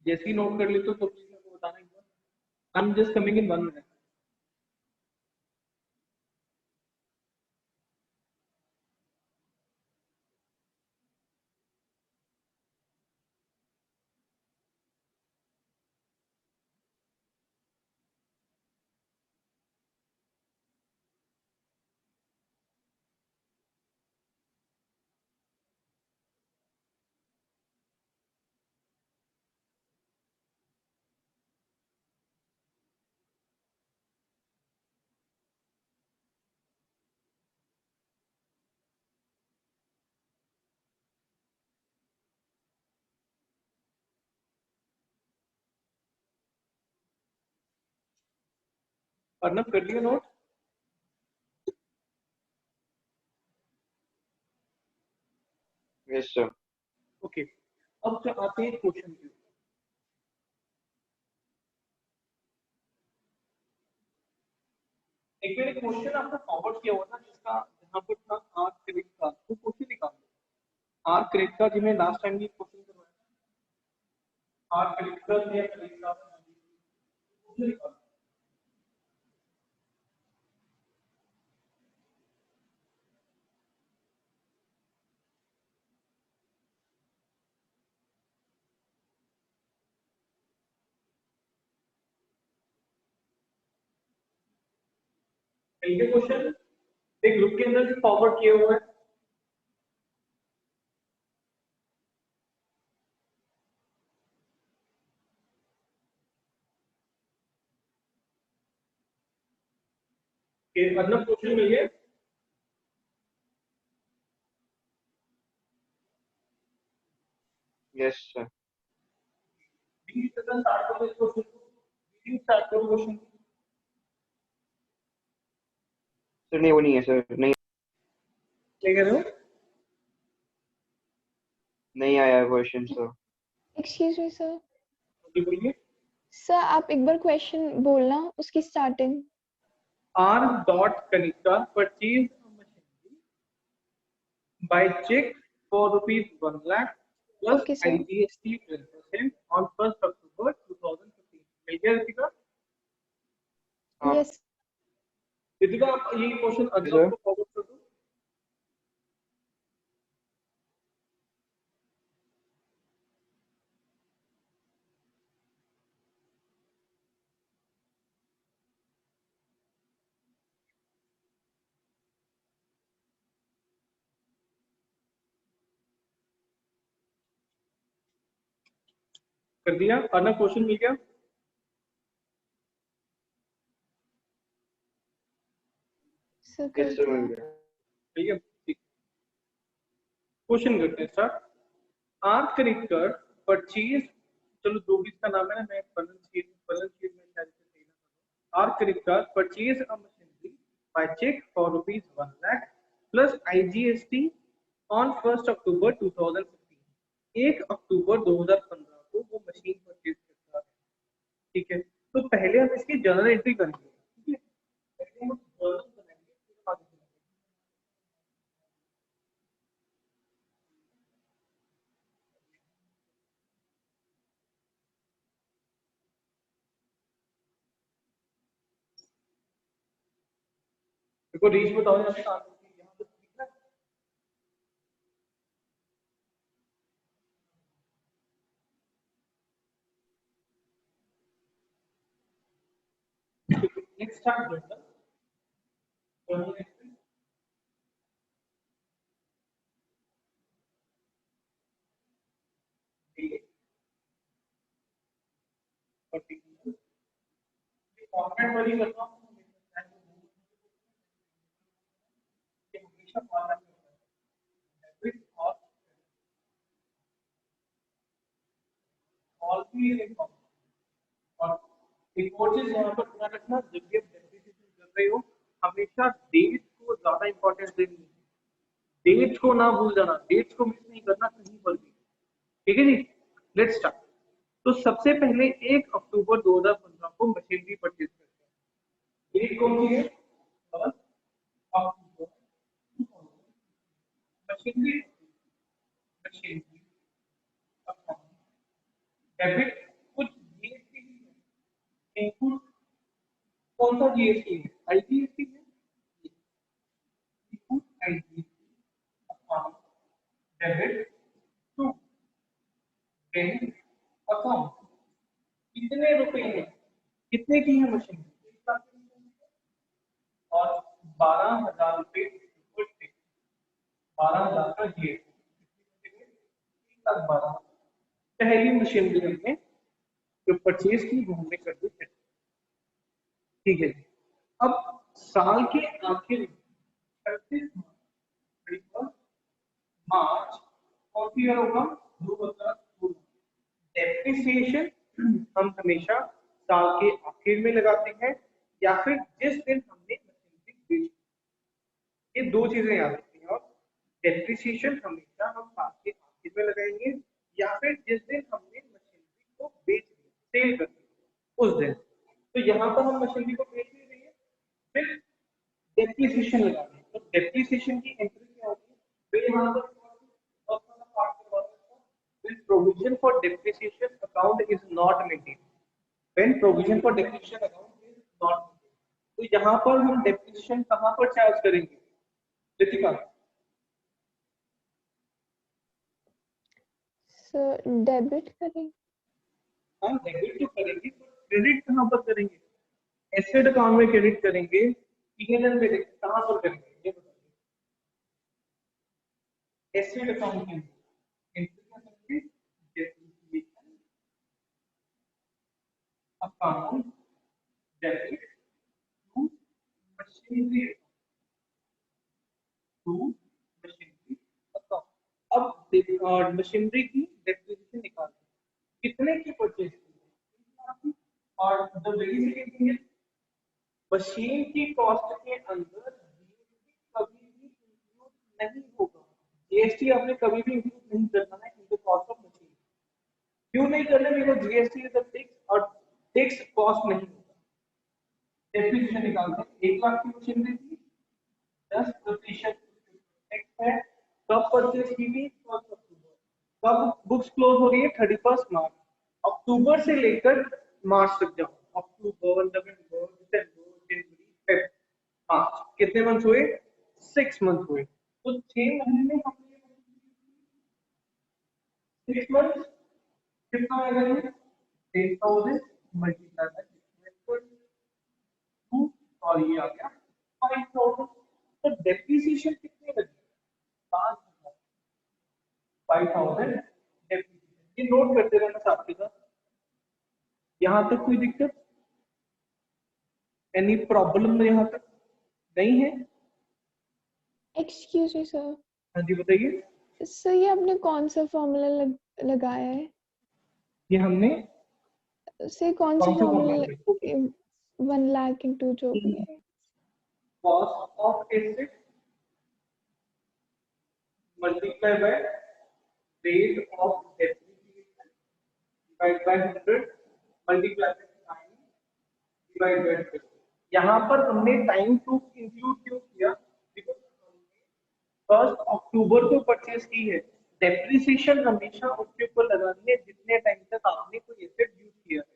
जैसे ही नोट कर ली तो प्लीज मेरे को बताना एक बार। I am just coming in 1 minute. Arnab कर लिया नोट? Yes sir. ओके अब जो आते हैं क्वेश्चन के, एक बार क्वेश्चन आपको फॉरवर्ड किया हुआ था जिसका जहां पर था आर क्रेडिट का, वो क्वेश्चन निकालो। आर क्रेडिट का जिन्हें लास्ट टाइम भी क्वेश्चन करवाया था, आर क्रेडिट का या क्रेडिट का क्वेश्चन निकालो। इनके क्वेश्चन एक ग्रुप के अंदर से फॉरवर्ड किए हुए हैं। कि मतलब क्वेश्चन मिल गए? Yes sir. B session start करो इस क्वेश्चन को, बी स्टार्ट करो क्वेश्चन। सर नहीं, वो नहीं है सर, नहीं क्या कह रहे हो? नहीं आया question sir. Excuse me sir. जी बोलिए। सर आप एक बार क्वेश्चन बोलना उसकी starting. R dot Kanika purchased a machinery by check for ₹1 lakh plus Okay, sir. IGST 12% on 1st October 2015। मिल गया रितिका? यस रितिका आप ये क्वेश्चन अगला सर। को फॉरवर्ड कर दो। कर दिया? अना क्वेश्चन मिल गया? सर यस कर सर, मिल दिया। गया। ठीक है ठीक। क्वेश्चन करते हैं स्टार्ट। आर करेक्टर परचेज, चलो जो भी इसका नाम है ना, मैं बैलेंस शीट में शायद से सही ना करूं। R credit card purchase a machinery by cheque for rupees 1 lakh plus IGST on 1 अक्टूबर 2015। 1 अक्टूबर 2015 को वो मशीन परचेज करता है, ठीक है। तो पहले हम इसकी जर्नल एंट्री करेंगे, ठीक है। पहले हम जर्नल बनाएंगे, फिर आगे चलेंगे। देखो रीच बताओ यहाँ पे कहाँ पे, यहाँ पे दिख रहा है? Next start journal entry. Date particular format वाली करता हूँ, ये हमेशा फॉर्मेट करता है डेबिट और भी इनकम। और एक और चीज यहाँ पर ध्यान रखना, जब भी आप डेप्रिसिएशन कर रहे हो हमेशा डेट को ज्यादा इंपॉर्टेंस देनी है, डेट को ना भूल जाना, डेट को मिस नहीं करना कहीं पर भी, ठीक है जी। Let's start. तो सबसे पहले 1 अक्टूबर 2015 को मशीनरी परचेज करते हैं। डेट कौन सी है? 1 अक्टूबर। मशीनरी मशीनरी डेबिट कुछ जीएसटी है, इनपुट कौन सा जीएसटी है? आईजीएसटी है, input IGST account debit to bank account. कितने रुपए हैं, कितने की है मशीन? और 12,000 रुपए 12,000 का जीएसटी, 1,12,000। पहली मशीनरी हमने जो परचेज की वो हमने कर दी, ठीक है। अब साल के आखिर 31 मार्च कौन सी ईयर होगा? 2016। डेप्रिसिएशन हम हमेशा साल के आखिर में लगाते हैं या फिर जिस दिन हमने मशीनरी बेची, ये दो चीजें याद रखनी है। और डेप्रिसिएशन हमेशा हम साल के आखिर में लगाएंगे या फिर जिस दिन हमने मशीनरी को बेच दिया, सेल कर दिया उस दिन। तो यहाँ पर हम मशीनरी को बेच नहीं रहे हैं, फिर डेप्रिसिएशन लगा रहे हैं। तो डेप्रिसिएशन की एंट्री क्या होगी? तो यहाँ पर when provision for depreciation account is not maintained, when provision for depreciation account is not maintained, तो यहाँ पर हम depreciation कहाँ पर चार्ज करेंगे रितिका? सर डेबिट करेंगे। हाँ डेबिट तो करेंगे, क्रेडिट कहाँ पर करेंगे? एसेट अकाउंट में क्रेडिट करेंगे, पीएनएल में कहाँ पर करेंगे ये बताइए। एसेट अकाउंट में एंट्री क्या करेंगे? Depreciation account debit to machinery account. अब मशीनरी की डेप्रिसिएशन निकालते हैं, कितने की परचेज की? और the very second thing is machine की कॉस्ट के अंदर जीएसटी कभी भी इंक्लूड नहीं होगा। जीएसटी आपने कभी भी इंक्लूड नहीं करना है in the cost of machine. क्यों नहीं करना? Because GST is a tax और टैक्स कॉस्ट नहीं होगा। डेप्रिसिएशन निकालते हैं, 1 लाख की मशीनरी थी, 10% टैक्स है। कब परचेज की थी? 1 अक्टूबर। कब बुक्स क्लोज हो रही है? 31 मार्च। अक्टूबर से लेकर मार्च तक जाओ, अक्टूबर नवंबर दिसंबर जनवरी फेब मार्च, कितने मंथ हुए? 6 मंथ हुए। तो 6 महीने में हमने 6 मंथ कितना आएगा ये? 10,000 मल्टीप्लाई बाय 2 और ये आ गया 5,000। तो डेप्रिसिएशन कितने लगे? 5,000। 5,000 डेप्रिसिएशन। ये नोट करते रहना साथ के साथ। यहाँ तक कोई दिक्कत, एनी प्रॉब्लम यहाँ तक नहीं है? Excuse me sir. हाँ जी बताइए। सर ये आपने कौन सा फॉर्मूला लगाया है? ये हमने सर कौन सा कौन सा फॉर्मूला? फॉर्मूला? 1 लाख इंटू जो भी है cost of asset multiply by rate of depreciation divide by 100 multiply by time divide by 100। यहाँ पर हमने टाइम टू इंक्लूड क्यों किया? बिकॉज हमने 1 अक्टूबर को परचेज की है। डेप्रिसिएशन हमेशा उसके ऊपर लगानी है जितने टाइम तक आपने कोई एसेट यूज किया है।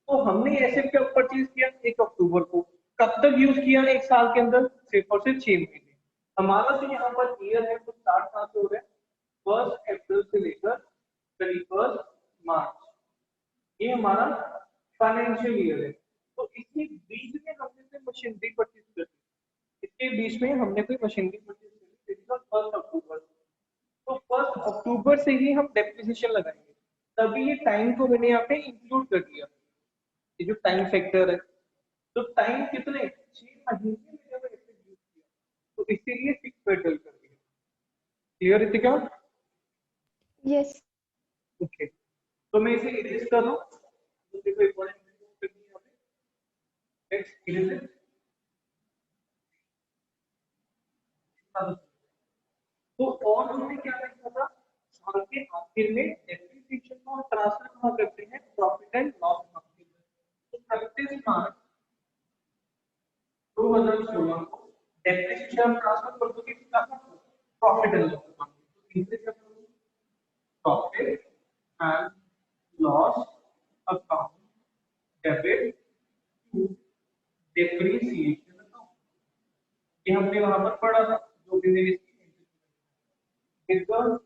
तो हमने एसेट कब परचेज किया? 1 अक्टूबर को। कब तक यूज किया? 1 साल के अंदर सिर्फ और सिर्फ 6 महीने। हमारा जो यहाँ पर ईयर है वो स्टार्ट कहाँ से हो रहा है? 1 अप्रैल से लेकर 31 मार्च, ये हमारा फाइनेंशियल ईयर है। तो इसके बीच में हमने से मशीनरी परचेज कर दी, इसके बीच में हमने कोई मशीनरी परचेज कर दी 1 अक्टूबर। तो 1 अक्टूबर से ही हम डेप्रिसिएशन लगाएंगे, तभी ये टाइम को मैंने यहाँ पे इंक्लूड कर दिया, ये जो टाइम फैक्टर है। तो टाइम कितने? 6 महीने में जब ऐसे यूज किया तो इसीलिए 6 पे डल कर दिया। क्लियर है क्या? यस ओके, तो मैं इसे इरेज कर रहा हूँ। तो देखो इंपॉर्टेंट करनी है यहाँ पे, लेट्स इरेज इट। तो और हमने क्या देखा था? साल के आखिर में डेप्रिसिएशन को ट्रांसफर कहाँ करते हैं? प्रॉफिट एंड लॉस अकाउंट में। तो 31 मार्च 2016 को डेप्रिसिएशन ट्रांसफर कर दोगे कहाँ? प्रॉफिट एंड लॉस अकाउंट में। तो इसे क्या करोगे? Profit and loss account debit to depreciation account. ये हमने वहां पर पढ़ा था, जो भी मेरी बिल्कुल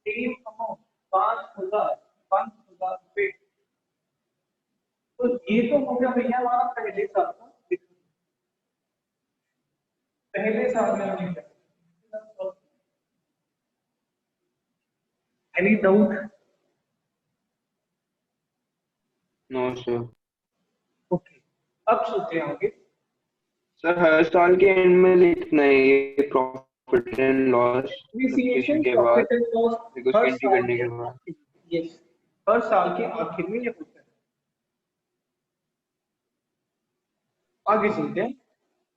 सेम अमाउंट 5,000 रुपए। तो ये तो हो गया भैया हमारा पहले साल का। पहले साल में हमने क्या? Any doubt? No sir. Okay, अब सोचते हैं आगे। सर हर साल के एंड में लिखना है ये प्रॉफिट एंड लॉस डेप्रिसिएशन के बाद, प्रॉफिट एंड लॉस उसको हर एंट्री साल करने के के बाद। आखिर, यस, हर साल के आखिर में ये होता है। आगे चलते हैं।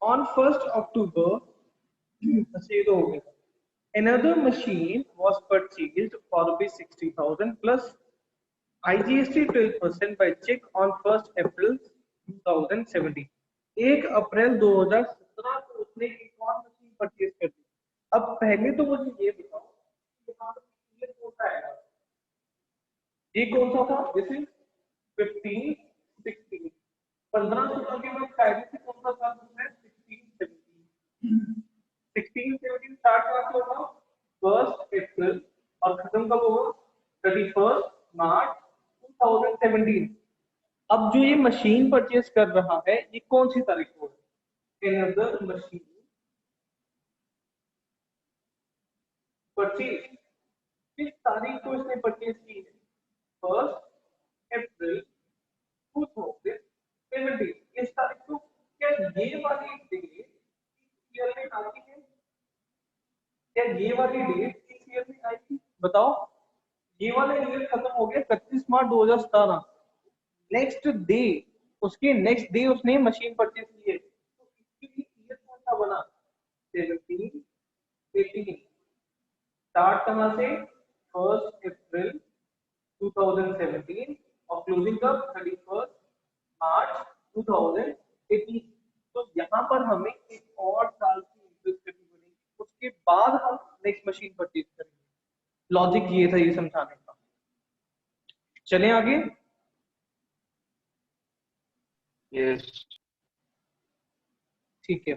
ऑन 1 अक्टूबर, अच्छा ये तो हो गया। Another machine was purchased for rupees 60,000 plus IGST 12% by check on 1 April 2017। 1 अप्रैल 2017 को उसने एक और मशीन परचेज कर दी। अब पहले तो मुझे ये बताओ यहाँ पर ये कौन सा आएगा? ये कौन सा था? जैसे 15 16 15-16 के बाद पहले से कौन सा साल होता है? 16 17 16 17 स्टार्ट कहाँ से होगा? 1 अप्रैल और खत्म कब होगा? 31 मार्च 2017। अब जो ये मशीन परचेज कर रहा है ये कौन सी तारीख को है? Another machine परचेज, किस तारीख को इसने परचेज की है? 1 अप्रैल 2017। इस तारीख को। क्या ये वाली डेट इस ईयर में आती है? क्या ये वाली डेट इस ईयर में आई थी? बताओ। ये वाला ईयर खत्म हो गया 31 मार्च 2017। नेक्स्ट डे, उसके नेक्स्ट डे उसने मशीन परचेज की है, तो इसके लिए ईयर कौन सा बना? 17 18। स्टार्ट कहां से? 1 अप्रैल 2017 और क्लोजिंग कब? 31 मार्च 2018। तो यहाँ पर हमें एक और साल की इंटरेस्ट करनी पड़ेगी, उसके बाद हम नेक्स्ट मशीन परचेज करेंगे। लॉजिक ये था ये समझाने का। चलें आगे। यस ठीक है।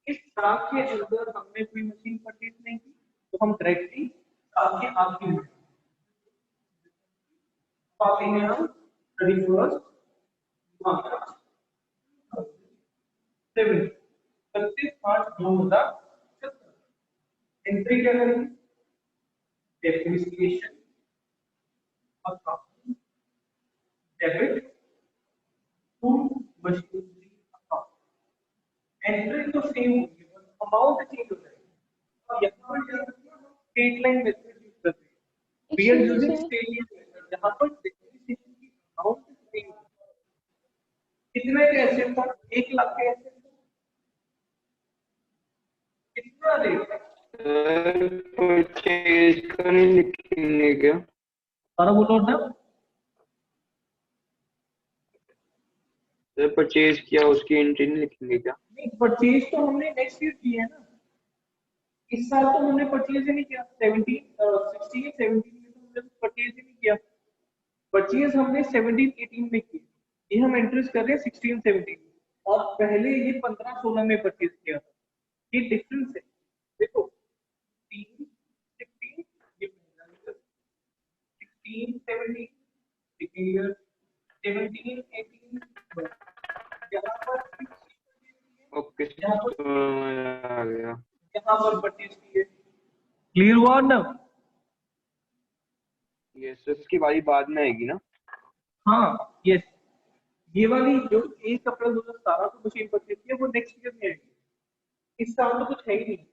इस साल के अंदर हमने कोई मशीन परचेज नहीं की, तो हम डायरेक्टली साल के आखिर में पाते हैं हम 31 मार्च 31 मार्च 2017। एंट्री क्या करेंगे? Depreciation account debit to machinery account. Entry तो सेम होगी, अमाउंट चेंज हो जाएगा। अब यहाँ पर क्या स्टेट लाइन मेथड यूज करते हैं। We are using straight line method, जहाँ पर कितने का एसेट था? 1 लाख का एसेट कितना रेट है? परचेज का नहीं लिखेंगे क्या? सारा बोलो ना। सर परचेज किया उसकी एंट्री नहीं लिखेंगे क्या? नहीं, परचेज तो हमने नेक्स्ट ईयर की है ना, इस साल तो हमने परचेज ही नहीं किया। 16 17 में तो हमने परचेज ही नहीं किया। परचेज हमने 17 18 में की। ये हम एंट्रीज कर रहे हैं 16 17, और पहले ये 15 16 में परचेज किया था। ये डिफरेंस है, देखो 3 16, ये पहला ईयर, 16 17 सेकंड ईयर, 17 18 यहाँ पर ओके यहाँ पर समझ आ गया। यहाँ पर परचेज की है। क्लियर हुआ ना? यस, इसकी वाली बाद में आएगी ना? हाँ यस, ये वाली जो 1 अप्रैल 2017 को मशीन परचेज की है वो नेक्स्ट ईयर में आएगी। इस साल तो कुछ है ही नहीं।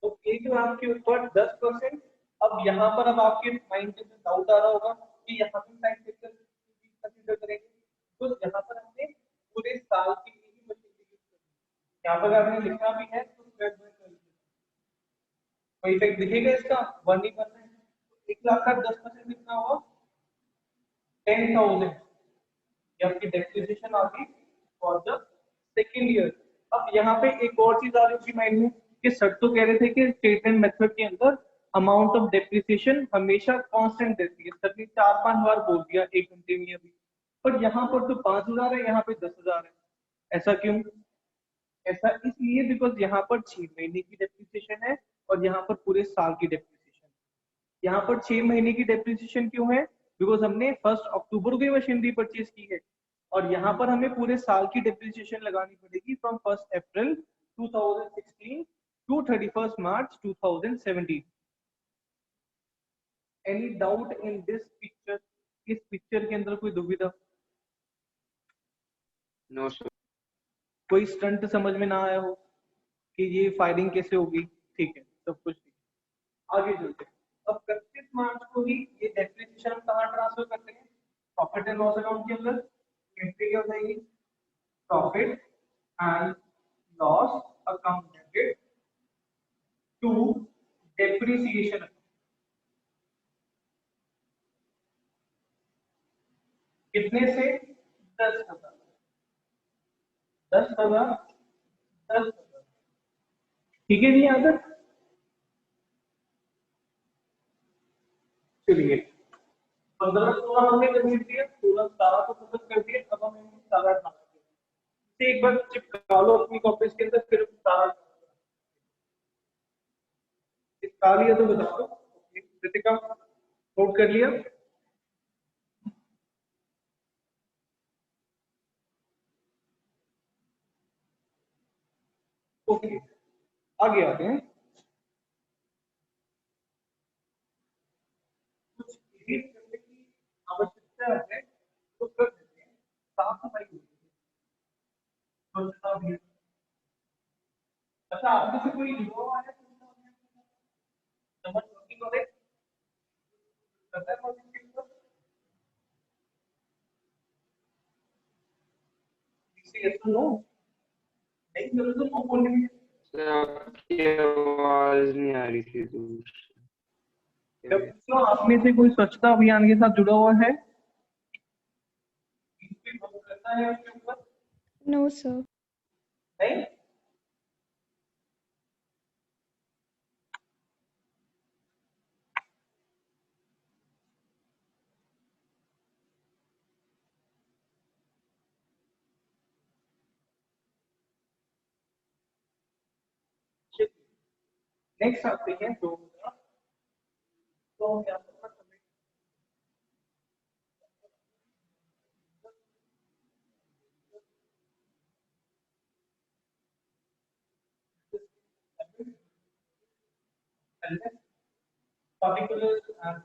तो एक जो आपके ऊपर 10%। अब यहाँ पर अब आपके माइंड में डाउट आ रहा होगा कि यहाँ पे टाइम फैक्टर कंसीडर करेंगे, तो यहाँ पर हमने पूरे साल के लिए ही मशीन यूज करनी है। यहाँ पर आपने लिखना भी है तो स्क्वायर बाय 12 कोई इफेक्ट दिखेगा इसका 1%। 1 लाख का 10% कितना होगा? 10,000। ये आपकी डेप्रिसिएशन आ गई फॉर द सेकेंड ईयर। अब यहाँ पे एक और चीज आ रही होगी माइंड में कि सर तो कह रहे थे कि स्टेटमेंट मेथड के अंदर अमाउंट ऑफ डेप्रिसिएशन हमेशा कांस्टेंट रहती है। सर ने 4 5 बार बोल दिया 1 घंटे में अभी, पर यहाँ पर तो 5,000 है, यहाँ पे 10,000 है। ऐसा क्यों? ऐसा इसलिए बिकॉज यहाँ पर 6 महीने की डेप्रिसिएशन है और यहाँ पर पूरे साल की डेप्रिसिएशन। यहाँ पर 6 महीने की डेप्रिसिएशन क्यों है? बिकॉज हमने 1 अक्टूबर को मशीनरी परचेज की है, और यहाँ पर हमें पूरे साल की डेप्रिसिएशन लगानी पड़ेगी from 1 April 2016 to 31 March 2017। Any doubt in this picture? इस पिक्चर के अंदर कोई दुविधा? No sir. कोई स्टंट समझ में ना आया हो कि ये फायरिंग कैसे होगी? ठीक है, सब कुछ ठीक है। आगे चलते हैं। अब 31 मार्च को ही ये डेप्रिसिएशन हम कहाँ ट्रांसफर करते हैं? प्रॉफिट एंड लॉस अकाउंट के अंदर। एंट्री क्या हो जाएगी? Profit and loss account debit to depreciation. कितने से? 10,000। 10,000 10,000। ठीक है जी यहाँ तक? चलिए 15 16 हमने कंप्लीट किया, 16 17 को खत्म कर दिया। अब हम 17 18 एक बार चिपका लो अपनी कॉपीज के अंदर, फिर 17 चिपका लिया तो बता दो। कृतिका नोट कर लिया? ओके, आगे आते हैं। कुछ एडिट करने की आवश्यकता है तो कर देते हैं। साफ सफाई होती है, स्वच्छता भी। अच्छा, आपने से कोई जुड़ा हुआ है समझ वर्किंग वाले? करता है वर्किंग के ऊपर? किसी ऐसा नो नहीं करो तो नो बोलने में। सर आपकी आवाज नहीं आ रही थी दूर जब से। पूछो आप में से कोई स्वच्छता अभियान के साथ जुड़ा हुआ है, इस पे वर्क करता है उसके ऊपर? No, sir. नहीं? नेक्स्ट आते हैं तो क्या करना है? particulars and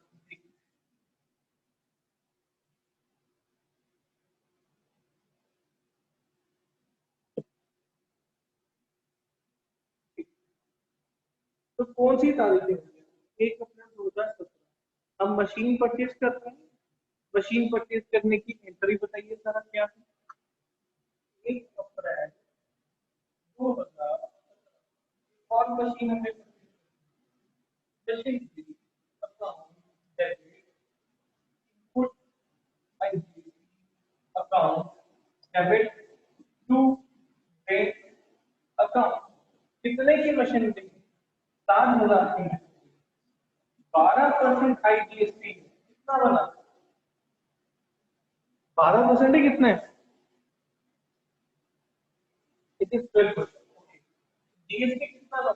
तो कौन सी तारीखें होंगी? 1 अप्रैल 2017 हम मशीन परचेज कर रहे हैं। मशीन परचेज करने की एंट्री बताइए सारा क्या है? 1 अप्रैल 2000 और मशीन हमें machine account debit input account debit to date account. कितने की मशीन देंगे? 7,000 की। 12% IGST कितना बना? 12% ही कितना है? It is 12%। जीएसटी कितना बना?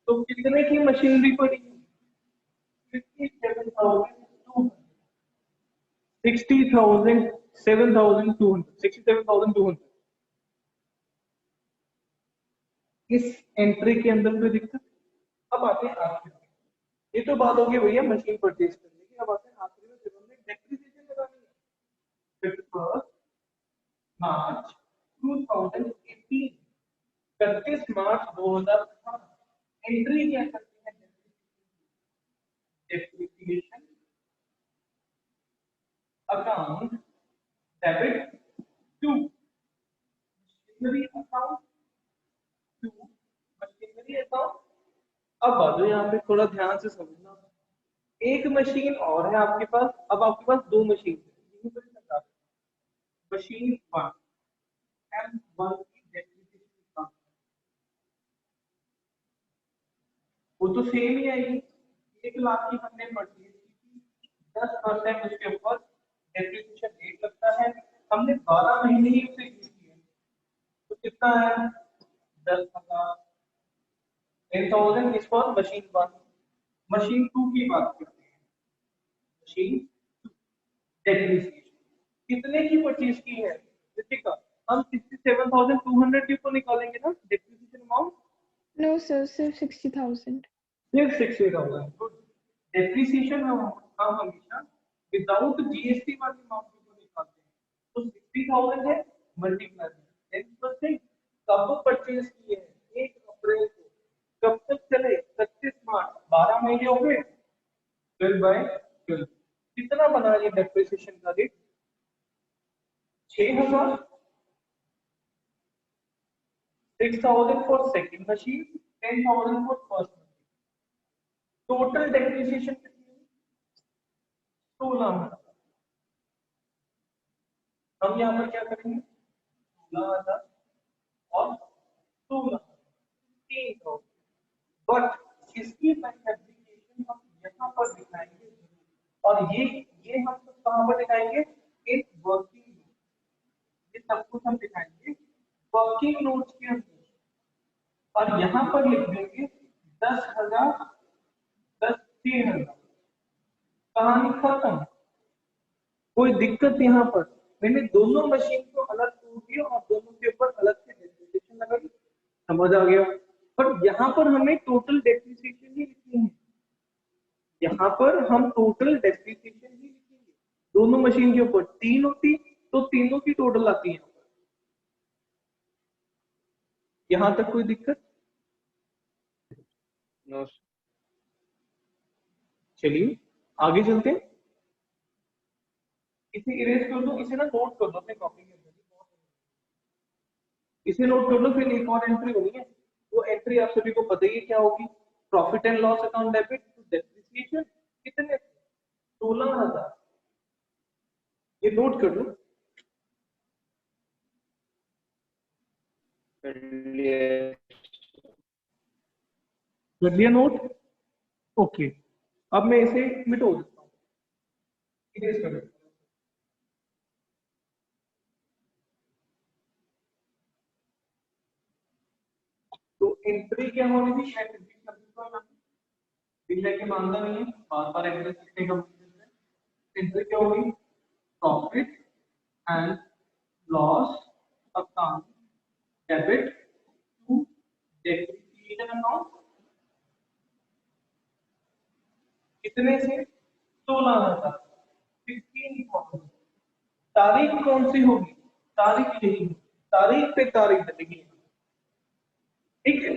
तो कितने की मशीनरी पड़ी? 67,200 67,200 इस एंट्री के अंदर कोई दिक्कत? अब आते हैं आखिर में। ये तो बात होगी भैया मशीन परचेज करने की। अब आते हैं आखिरी में, जब हमने डेप्रिसिएशन लगानी है 31 मार्च 2018, 31 मार्च 2018 एंट्री क्या करती है? Depreciation account debit to machinery account to machinery account. अब बाजू यहाँ पे थोड़ा ध्यान से समझना। एक मशीन और है आपके पास। अब आपके पास दो मशीन है। मशीन 1 M1 की डेप्रिसिएशन वो तो सेम ही आएगी। 1 लाख की हमने परचेज की थी, 10% उसके ऊपर डेप्रिसिएशन रेट लगता है। हमने 12 महीने ही उसे यूज किया, तो कितना है? 10,000। 10,000 इज फॉर मशीन 1। मशीन 2 की बात करते हैं। मशीन 2 डेप्रिसिएशन कितने की परचेज की है? रितिका, हम 67,200 की ऊपर निकालेंगे ना डेप्रिसिएशन अमाउंट? No, sir, सिर्फ 60,000. सिर्फ 60,000। गुड। डेप्रिसिएशन हम हमेशा विदाउट जीएसटी वाली अमाउंट के ऊपर निकालते हैं। तो 60,000 है मल्टीप्लाई 10%। कब परचेज की है? 1 अप्रैल को। कब तक चले? 31 मार्च। 12 महीने हो गए। 12/12 कितना बना ये डेप्रिसिएशन का rate? 6,000। 6,000 for second machine, 10,000 for first machine. Total depreciation कितनी? 16,000। हम यहाँ पर क्या करेंगे? 16,000 और 16,000 3,000। बट इसकी मल्टीप्लिकेशन हम यहाँ पर दिखाएंगे, और ये हम सब कहाँ पर दिखाएंगे? In working note. ये सब कुछ हम दिखाएंगे वर्किंग नोट्स के अंदर। और यहाँ पर लिख देंगे 10,000 10 3,000। कहानी खत्म। कोई दिक्कत यहाँ पर? मैंने दोनों मशीन को अलग टूट दिया और दोनों के ऊपर अलग से डेप्रिसिएशन लगाई। समझ आ गया? पर यहाँ पर हमें टोटल डेप्रिसिएशन ही लिखनी है। यहाँ पर हम टोटल डेप्रिसिएशन ही लिखेंगे। दोनों मशीन के ऊपर 3 होती तो तीनों की टोटल आती है। यहाँ तक कोई दिक्कत? नो। चलिए आगे चलते हैं। इसे इरेज कर दो, इसे ना नोट कर दो अपने कॉपी के अंदर। इसे नोट कर लो, फिर एक और एंट्री होनी है। वो एंट्री आप सभी को पता ही है क्या होगी? Profit and loss account debit to depreciation. कितने? 16,000। ये नोट कर लो। कर लिया। कर लिया नोट? ओके। अब मैं इसे मिटो देता हूँ, इरेज कर देता हूँ। तो एंट्री क्या होनी थी? बिल लेके मांगना नहीं है, बार बार एड्रेस लिखने का। एंट्री क्या होगी? Profit and loss account debit to depreciation account. कितने से? 16,000। 16,000। तारीख कौन सी होगी? तारीख यही, तारीख पे तारीख डलेगी। ठीक है।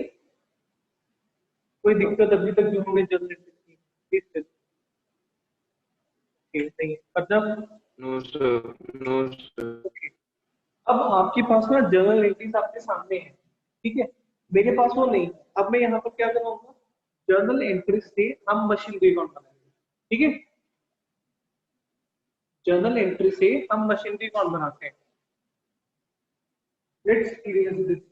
कोई दिक्कत अभी तक जो हमें जल्द प्लीज सही है मतलब no sir, no sir. Okay. अब आपके पास ना जर्नल एंट्रीज आपके सामने है, ठीक है, मेरे पास वो नहीं है। अब मैं यहाँ पर क्या कराऊंगा, जर्नल एंट्रीज से हम मशीनरी अकाउंट बनाएंगे, ठीक है, जर्नल एंट्री से हम मशीनरी अकाउंट बनाते हैं। Let's experience this.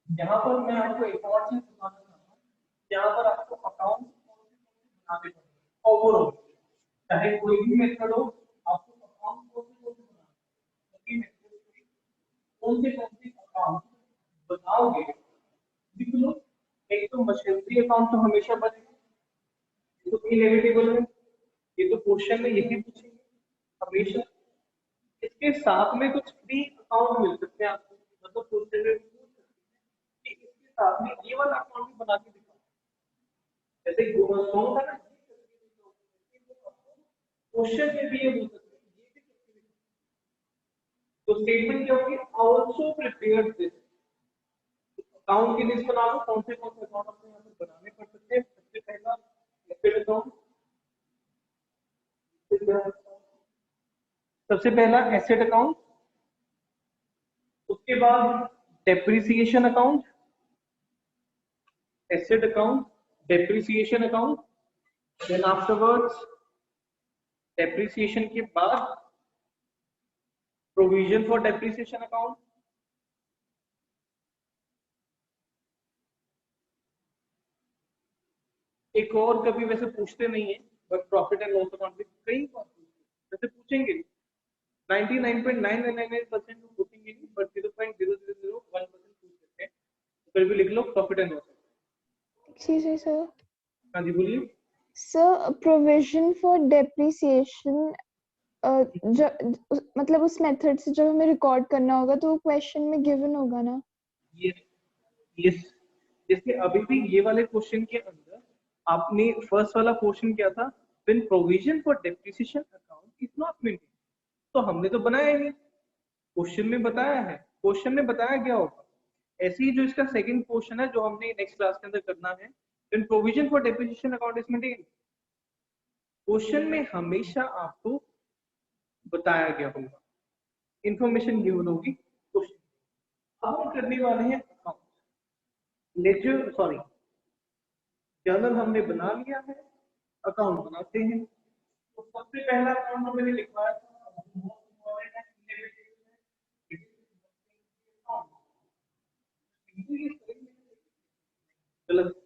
यहाँ पर मैं आपको एक और चीज बताना चाहता हूँ, यहाँ पर आपको अकाउंट बनाने पड़ेंगे ओवरऑल, चाहे कोई भी मेथड हो, आपको अकाउंट कौन से बनाना है, कौन से अकाउंट बनाओगे, लिख लो। एक तो मशीनरी अकाउंट तो हमेशा बनेगा, ये तो इनएविटेबल है, ये तो क्वेश्चन में यही पूछेंगे हमेशा। इसके साथ में कुछ फ्री अकाउंट मिल सकते हैं आपको, मतलब क्वेश्चन में पूछ सकते हैं कि इसके साथ में ये वाला अकाउंट भी बना के दिखाओ, जैसे कौन था ना, क्वेश्चन में भी ये पूछ सकते हैं ये भी करके दिखाओ। तो स्टेटमेंट क्या होगी, आल्सो प्रिपेयर्ड दिस, अकाउंट की लिस्ट बना लो, कौन से अकाउंट आपको यहाँ पर बनाने पड़ सकते हैं। सबसे पहला एसेट अकाउंट, सबसे पहला एसेट अकाउंट, उसके बाद depreciation account, asset account, depreciation account, then afterwards depreciation के बाद प्रोविजन फॉर डेप्रिसिएशन अकाउंट, एक और कभी वैसे पूछते नहीं है but profit and loss account भी कई बार वैसे पूछेंगे, 99.999% तो पूछेंगे नहीं, बट 0.0001% पूछ सकते हैं, तो फिर भी लिख लो profit and loss. Excuse me, sir. हाँ जी बोलिए। Sir, provision for depreciation, मतलब उस मेथड से जब हमें रिकॉर्ड करना होगा तो वो क्वेश्चन में गिवन होगा ना? यस यस, जैसे अभी भी ये वाले क्वेश्चन के अंदर आपने फर्स्ट वाला क्वेश्चन क्या था, when provision for depreciation account is not maintain, तो हमने तो बनाया ही, क्वेश्चन में बताया है, क्वेश्चन में बताया गया होगा। ऐसे ही जो इसका सेकंड क्वेश्चन है जो हमने नेक्स्ट क्लास के अंदर करना है, when provision for depreciation account is maintain, question में हमेशा आपको बताया गया होगा, इंफॉर्मेशन गिवन होगी क्वेश्चन। अब हम करने वाले हैं अकाउंट, लेजर सॉरी जर्नल हमने बना लिया है, अकाउंट बनाते हैं। तो सबसे पहला अकाउंट मैंने लिखवाया था, गलत,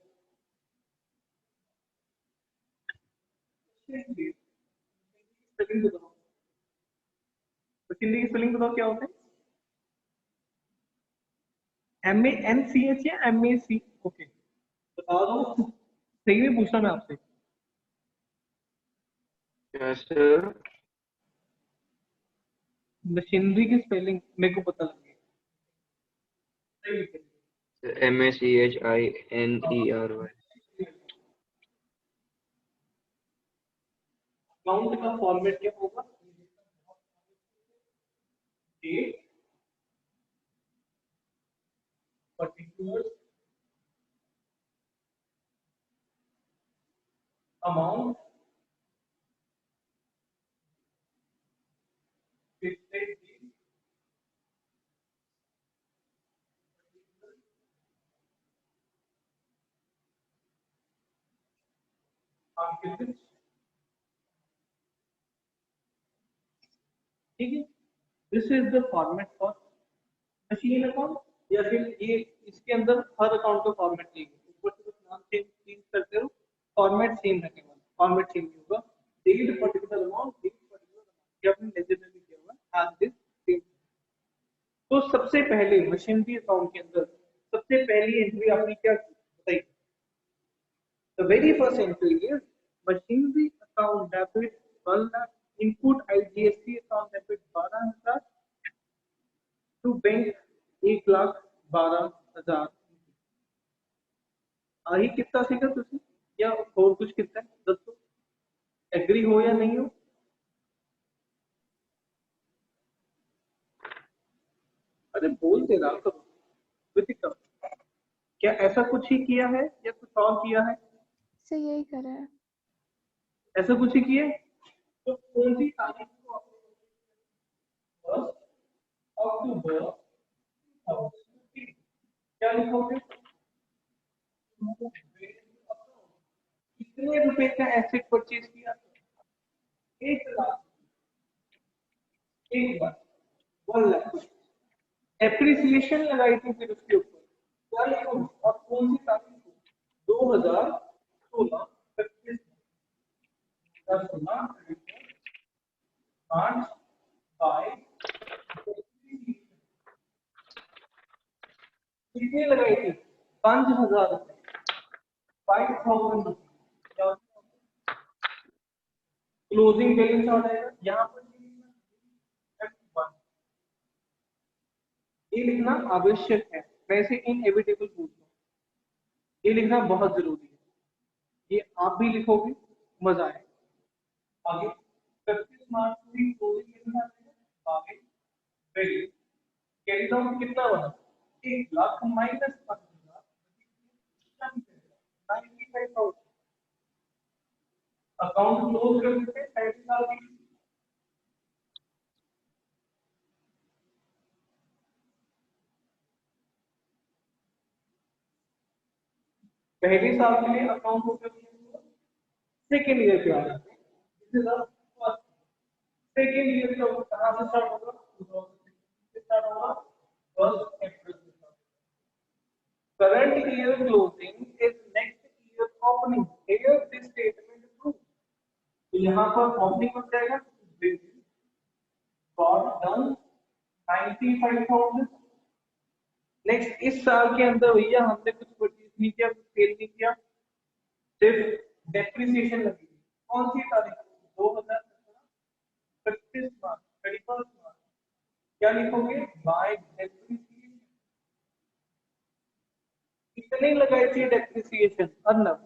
स्पेलिंग बताओ, हिंदी की स्पेलिंग बताओ क्या होता है, MANCH या MAC, ओके बता दो, सही में पूछना मैं आपसे। Yes sir. मशीनरी की स्पेलिंग मेरे को पता लग गई। MACHINERY। अकाउंट का फॉर्मेट क्या होगा, डेट, पर्टिकुलर, अमाउंट, ठीक है। This is the format for machine account, या फिर ये इसके अंदर हर अकाउंट का फॉर्मेट चाहिए, ऊपर से बस नाम चेंज करते रहो, फॉर्मेट सेम रखेगा, फॉर्मेट चेंज होगा, date particular amount, date particular amount, ये आपने लेजर में भी किया हुआ है, आज दिस सेम। तो सबसे पहले मशीनरी अकाउंट के अंदर सबसे पहली एंट्री आपने क्या की बताइए। The very first entry is machinery account debit 12 lakh, input IGST account debit 12,000 to bank 1,12,000। आही कितना सीखा तुसी या और कुछ कितना दसो एग्री हो या नहीं हो अरे बोलते रहा करो कृतिका क्या ऐसा कुछ ही किया है या कुछ और किया है सर यही करा है। ऐसा कुछ ही किया है? तो कौन सी तारीख को आपने अक्टूबर 2015 क्या लिखोगे कितने रुपए का एसेट परचेज किया 1 लाख 1 लाख 1 लाख एप्रिसिएशन लगाई थी फिर उसके ऊपर क्या लिखोगे और कौन सी तारीख को 2016 25 5 बाई कितनी लगाई थी 5,000 रुपए 5,000 रुपए क्लोजिंग बैलेंस आ जाएगा यहाँ पर F1 ये लिखना आवश्यक है वैसे इनएविटेबल पूछ लो ये लिखना बहुत जरूरी है ये आप भी लिखोगे मजा आएगा आगे 31 मार्च को ही क्लोजिंग बैलेंस आ जाएगा आगे वैल्यू कैरी डाउन कितना बना 1 लाख माइनस 5,000 95,000 अकाउंट क्लोज कर देते हैं 35 साल की पहले साल के लिए अकाउंट ओपन किया सेकेंड ईयर पे आ जाते हैं सेकेंड ईयर का कहां से स्टार्ट होगा 2006 से स्टार्ट होगा 1 अप्रैल से current year closing is next year opening here this statement true तो यहाँ पर opening हो जाएगा got done 95,000 नेक्स्ट इस साल के अंदर भैया हमने कुछ परचेज नहीं किया कुछ सेल नहीं किया सिर्फ डेप्रिसिएशन लगी कौन सी तारीख 2017 31 मार्च 31 मार्च क्या लिखोगे बाय डेप्रिसिएशन कितने लगाई थी डेप्रिसिएशन अर्नब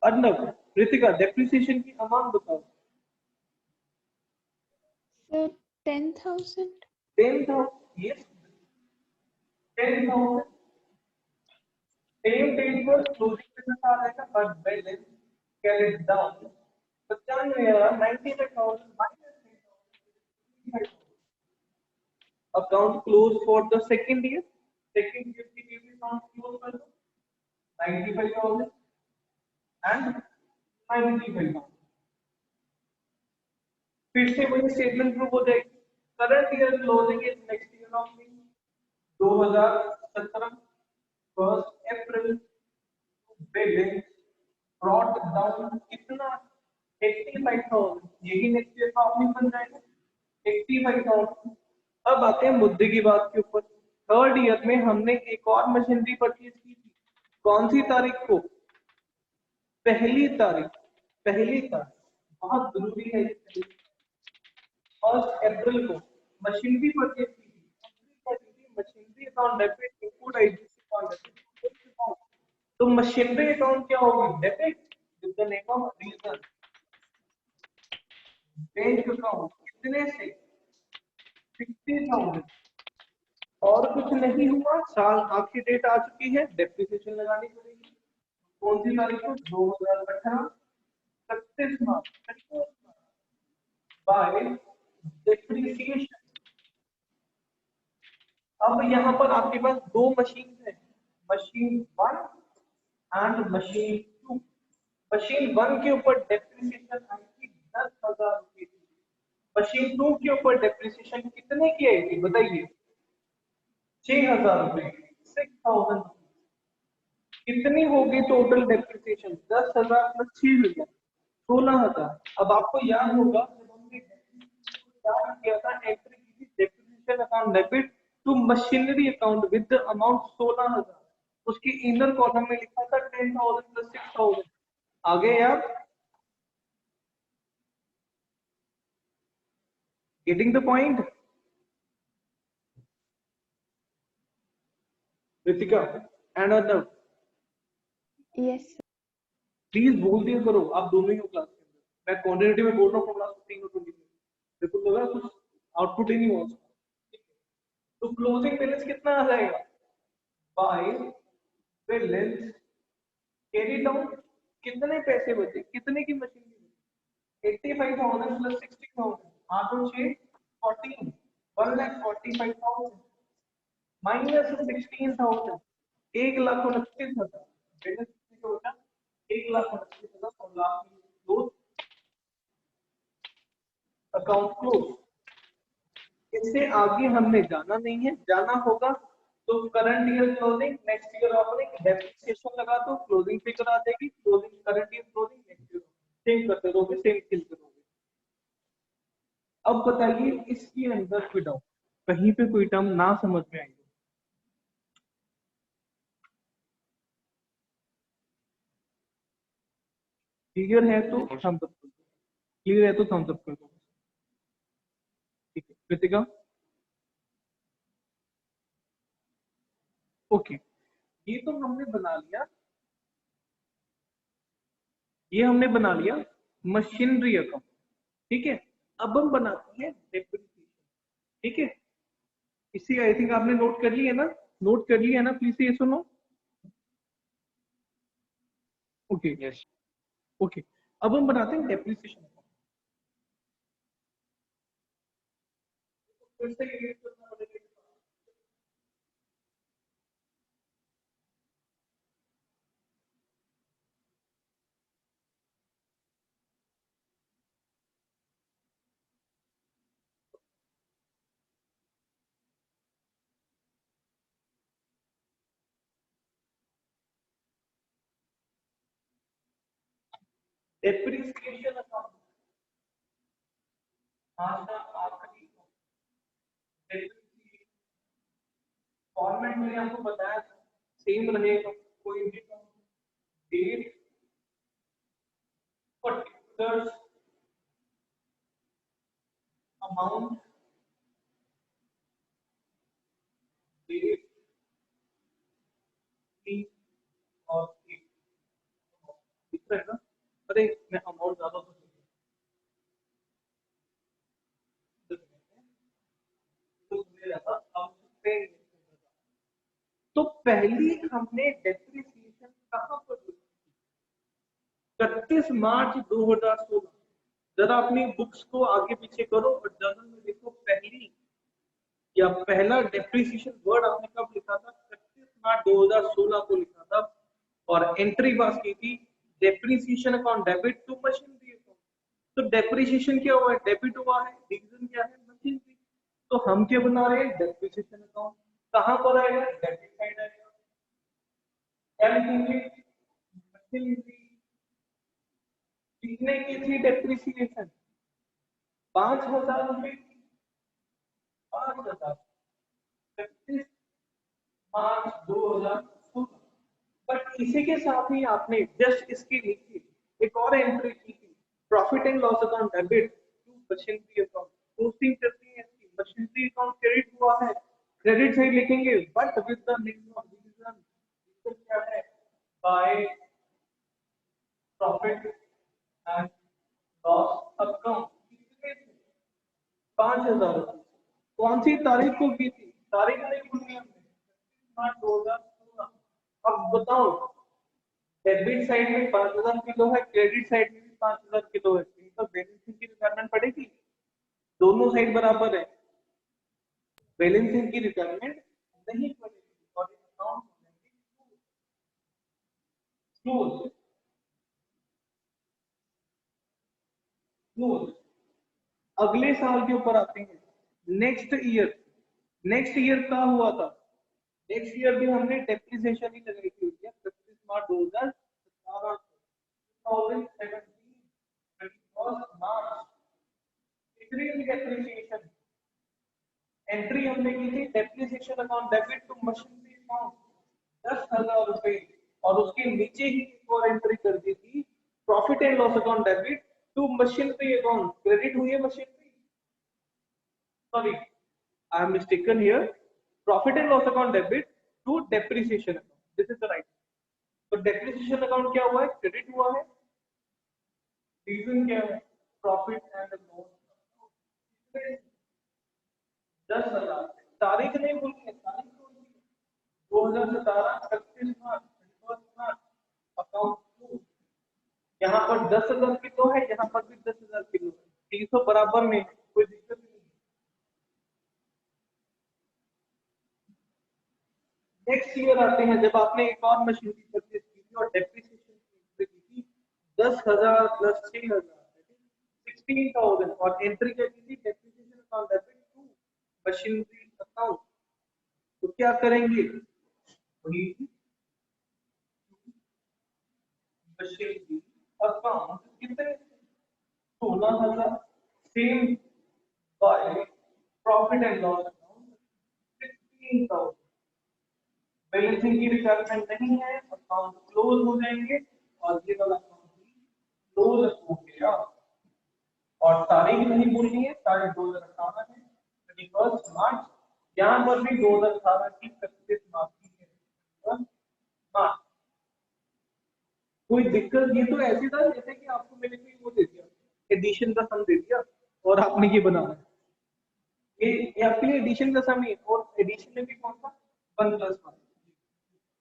अर्नब कृतिका डेप्रिसिएशन की अमाउंट बताओ सर 10,000 10,000 yes 10,000 same date पर closing business आ जाएगा but balance carried down तो क्या मिलेगा 95,000 minus 10,000 account close for the second year की डेबिट अकाउंट क्लोज कर दो 95,000 and 95,000 फिर से वही स्टेटमेंट प्रूव हो जाएगी current year closing is next year of 2017 first April balance brought down कितना 85,000 यही नेक्स्ट ईयर का ओपनिंग बन जाएगा 85,000 अब आते हैं मुद्दे की बात के ऊपर थर्ड ईयर में हमने एक और मशीनरी परचेज की थी कौन सी तारीख को पहली तारीख बहुत जरूरी है फर्स्ट अप्रैल को मशीनरी परचेज की थी machinery account debit input IDC account debit तो मशीनरी अकाउंट क्या होगी debit with the name of reason bank account कितने से 60,000 और कुछ नहीं हुआ साल आखिरी डेट आ चुकी है डेप्रिसिएशन लगानी पड़ेगी कौन सी तारीख को 2018 31 मार्च बाय डेप्रिसिएशन अब यहाँ पर आपके पास दो मशीन है मशीन 1 एंड मशीन 2 मशीन 1 के ऊपर डेप्रिसिएशन आएगी 10,000 रुपए की मशीन 2 के ऊपर डेप्रिसिएशन कितने की आएगी बताइए 6,000 रुपए 6,000 कितनी होगी टोटल डेप्रिसिएशन 10,000 प्लस 6,000 16,000 अब आपको याद होगा जब हमने क्या किया था एंट्री की थी depreciation account debit to machinery account with the amount 16,000 उसकी इनर कॉलम में लिखा था 10,000 प्लस 6,000 आगे यार getting the point Ritika and Arnav, yes please बोल दिया करो, आप दोनों ही हो क्लास के अंदर, मैं क्वांटिटी में बोल रहा हूँ क्लास 15 और 20 में, देखो लगा कुछ आउटपुट ही नहीं हुआ उसका। तो क्लोजिंग बैलेंस कितना आ जाएगा, बाय बैलेंस कैरी डाउन, कितने पैसे बचे, कितने की मशीन की, 85,000 प्लस 60,000, 8 और 6 14, 1,45,000 माइनस 16,000, 1,29,000, बैलेंस कितना होगा, 1,29,000 और लास्ट में क्लोज, अकाउंट क्लोज। इससे आगे हमने जाना नहीं है, जाना होगा तो current year closing, next year opening, depreciation लगा दो, क्लोजिंग फिगर आ जाएगी, closing current year closing, next year same करते रहोगे, सेम फिल करोगे। अब बताइए इसके अंदर कोई डाउट, कहीं पे कोई टर्म ना समझ में आई, क्लियर है तो थम्स अप कर दो, क्लियर है तो थम्स अप कर दो, ठीक है कृतिका, ओके। ये तो हमने बना लिया, ये हमने बना लिया मशीनरी अकाउंट, ठीक है। अब हम बनाते हैं डेप्रिसिएशन, ठीक है। इसी आई थिंक आपने नोट कर लिया ना, नोट कर लिया ना, प्लीज ये सुनो, ओके यस ओके। अब हम बनाते हैं डेप्रिसिएशन अकाउंट, फिर से ये करना पड़ेगा। डेप्रिसिएशन अकाउंट आज का आखिरी फॉर्मेट मैंने आपको बताया सेम रहेगा, कोई भी डेट पर्टिकुलर अमाउंट, डेट और दिख रहा है ना, अरे मैं अमाउंट ज्यादा तो पहली हमने डेप्रिसिएशन कहां पर 31 मार्च 2016, जरा अपनी बुक्स को आगे पीछे करो और जर्नल में देखो पहली या पहला डेप्रिसिएशन वर्ड आपने कब लिखा था, 31 मार्च 2016 को लिखा था, और एंट्री पास की थी depreciation account debit to machinery account. तो डेप्रिसिएशन क्या हुआ है, डेबिट हुआ है, डिवीजन क्या है मशीनरी, तो हम क्या बना रहे हैं डेप्रिसिएशन अकाउंट, कहां पर आएगा डेबिट साइड आएगा, क्या लिखेंगे मशीनरी, कितने की थी डेप्रिसिएशन 5,000 रुपए की, 5,000 31 मार्च 2016। बट इसी के साथ ही आपने जस्ट इसके नीचे एक और एंट्री की थी, profit and loss account debit to machinery account, posting करती है इसकी, मशीनरी अकाउंट क्रेडिट हुआ है, क्रेडिट साइड लिखेंगे but with the name of division, क्या है by profit and loss account, कितने थे 5,000 रुपए, कौन सी तारीख को की थी, तारीख नहीं भूलनी हमने, मार्च 2016। अब बताओ डेबिट साइड में 5,000 किलो है, क्रेडिट साइड में भी 5,000 किलो है, तो बैलेंसिंग की रिक्वायरमेंट पड़ेगी, दोनों साइड बराबर है, बैलेंसिंग की रिक्वायरमेंट नहीं पड़ेगी और अकाउंट क्लोज क्लोज। अगले साल के ऊपर आते हैं, नेक्स्ट ईयर, नेक्स्ट ईयर क्या हुआ था, नेक्स्ट ईयर भी हमने डेप्रिसिएशन ही लगाई थी, 31 मार्च 2017, 31 मार्च, कितनी डेप्रिसिएशन एंट्री हमने की थी, depreciation account debit to machinery account 10,000 रुपए, और उसके नीचे ही एक और एंट्री कर दी थी, profit and loss account debit to machinery account, credit हुई है machinery, sorry I am mistaken here, profit and loss account debit to depreciation account, this is the right. तो डेप्रिसिएशन अकाउंट क्या हुआ है, क्रेडिट हुआ है, रीजन क्या है, प्रॉफिट एंड लॉस। 10,000 तारीख नहीं बोलनी है, तारीख बोलनी है 2017 31 मार्च 31 मार्च अकाउंट टू। यहाँ पर 10,000 किलो है, यहाँ पर भी 10,000 किलो है, 300 बराबर में है, कोई दिक्कत नहीं है। नेक्स्ट ईयर आते हैं, जब आपने एक और मशीनरी परचेज की थी और डेप्रिसिएशन की थी 10,000 प्लस 6,000 16,000 और एंट्री क्या की थी, depreciation account debit to machinery account. तो क्या करेंगे, वही मशीनरी अकाउंट कितने, 16,000 same by profit and loss account 16,000। Balancing की रिक्वायरमेंट नहीं है, अकाउंट क्लोज हो जाएंगे और ये वाला अकाउंट भी क्लोज हो गया। और तारीख नहीं भूलनी है, तारीख 2018 है 31 मार्च, यहाँ पर भी 2018 की 31 मार्च की है मार्च। कोई दिक्कत, ये तो ऐसे था जैसे कि आपको मैंने कोई वो दे दिया, एडिशन का सम दे दिया और आपने ये बनाना है, ये आपके लिए एडिशन का सम है और एडिशन में भी कौन सा 1+1।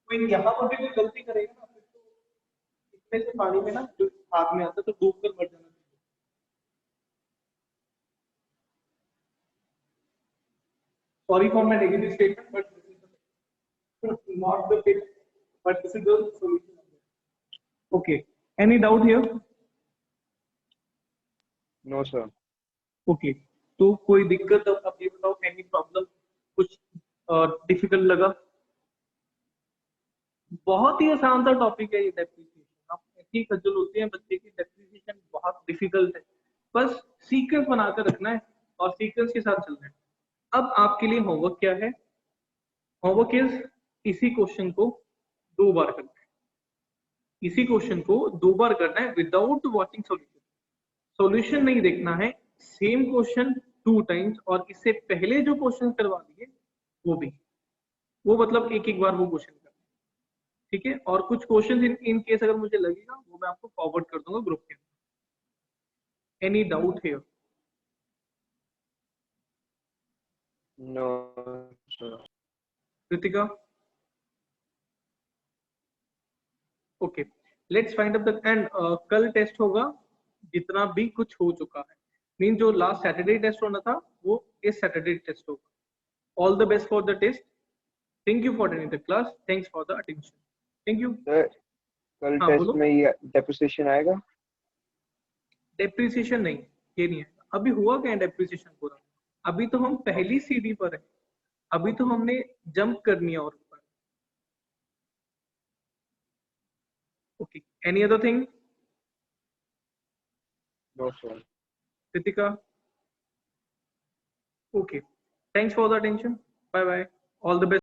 कोई यहाँ पर भी कोई गलती करेगा ना, फिर तो इसमें से पानी में ना जो हाथ में आता है तो डूब कर मर जाना चाहिए। Sorry for my negative statement, but this is not the case, but this is the solution. Okay. Any doubt here? No sir. Okay. तो कोई दिक्कत, अब ये बताओ, एनी प्रॉब्लम, कुछ डिफिकल्ट लगा? बहुत ही आसान सा टॉपिक है ये डेप्रिसिएशन। आप ऐसी खज्जल होते हैं बच्चे की, डेप्रिसिएशन बहुत डिफिकल्ट है, बस सीक्वेंस बनाकर रखना है और सीक्वेंस के साथ चलना है। अब आपके लिए होमवर्क क्या है, होमवर्क इज इसी क्वेश्चन को 2 बार करना है, इसी क्वेश्चन को 2 बार करना है विदाउट वॉचिंग सॉल्यूशन। सॉल्यूशन नहीं देखना है, सेम क्वेश्चन 2 टाइम्स, और इससे पहले जो क्वेश्चन करवा दिए वो भी, वो मतलब एक एक बार वो क्वेश्चन करना है, ठीक है। और कुछ क्वेश्चन इन केस अगर मुझे लगेगा वो मैं आपको फॉरवर्ड कर दूंगा ग्रुप के अंदर। Any doubt here? No sir. Kritika? Okay, let's find up the end. कल टेस्ट होगा, जितना भी कुछ हो चुका है, मीन जो लास्ट सैटरडे टेस्ट होना था वो इस सैटरडे टेस्ट होगा। All the best for the test. Thank you for attending the class, thanks for the attention, thank you. Sir, कल हाँ टेस्ट बोलो। में ये डेप्रिसिएशन आएगा? डेप्रिसिएशन नहीं, ये नहीं आएगा। अभी हुआ क्या डेप्रिसिएशन पूरा, अभी तो हम पहली सीढ़ी पर है, अभी तो हमने जंप करनी है और ऊपर। Okay, any other thing? No sir. Kritika? Okay, thanks for the attention, bye bye, all the best.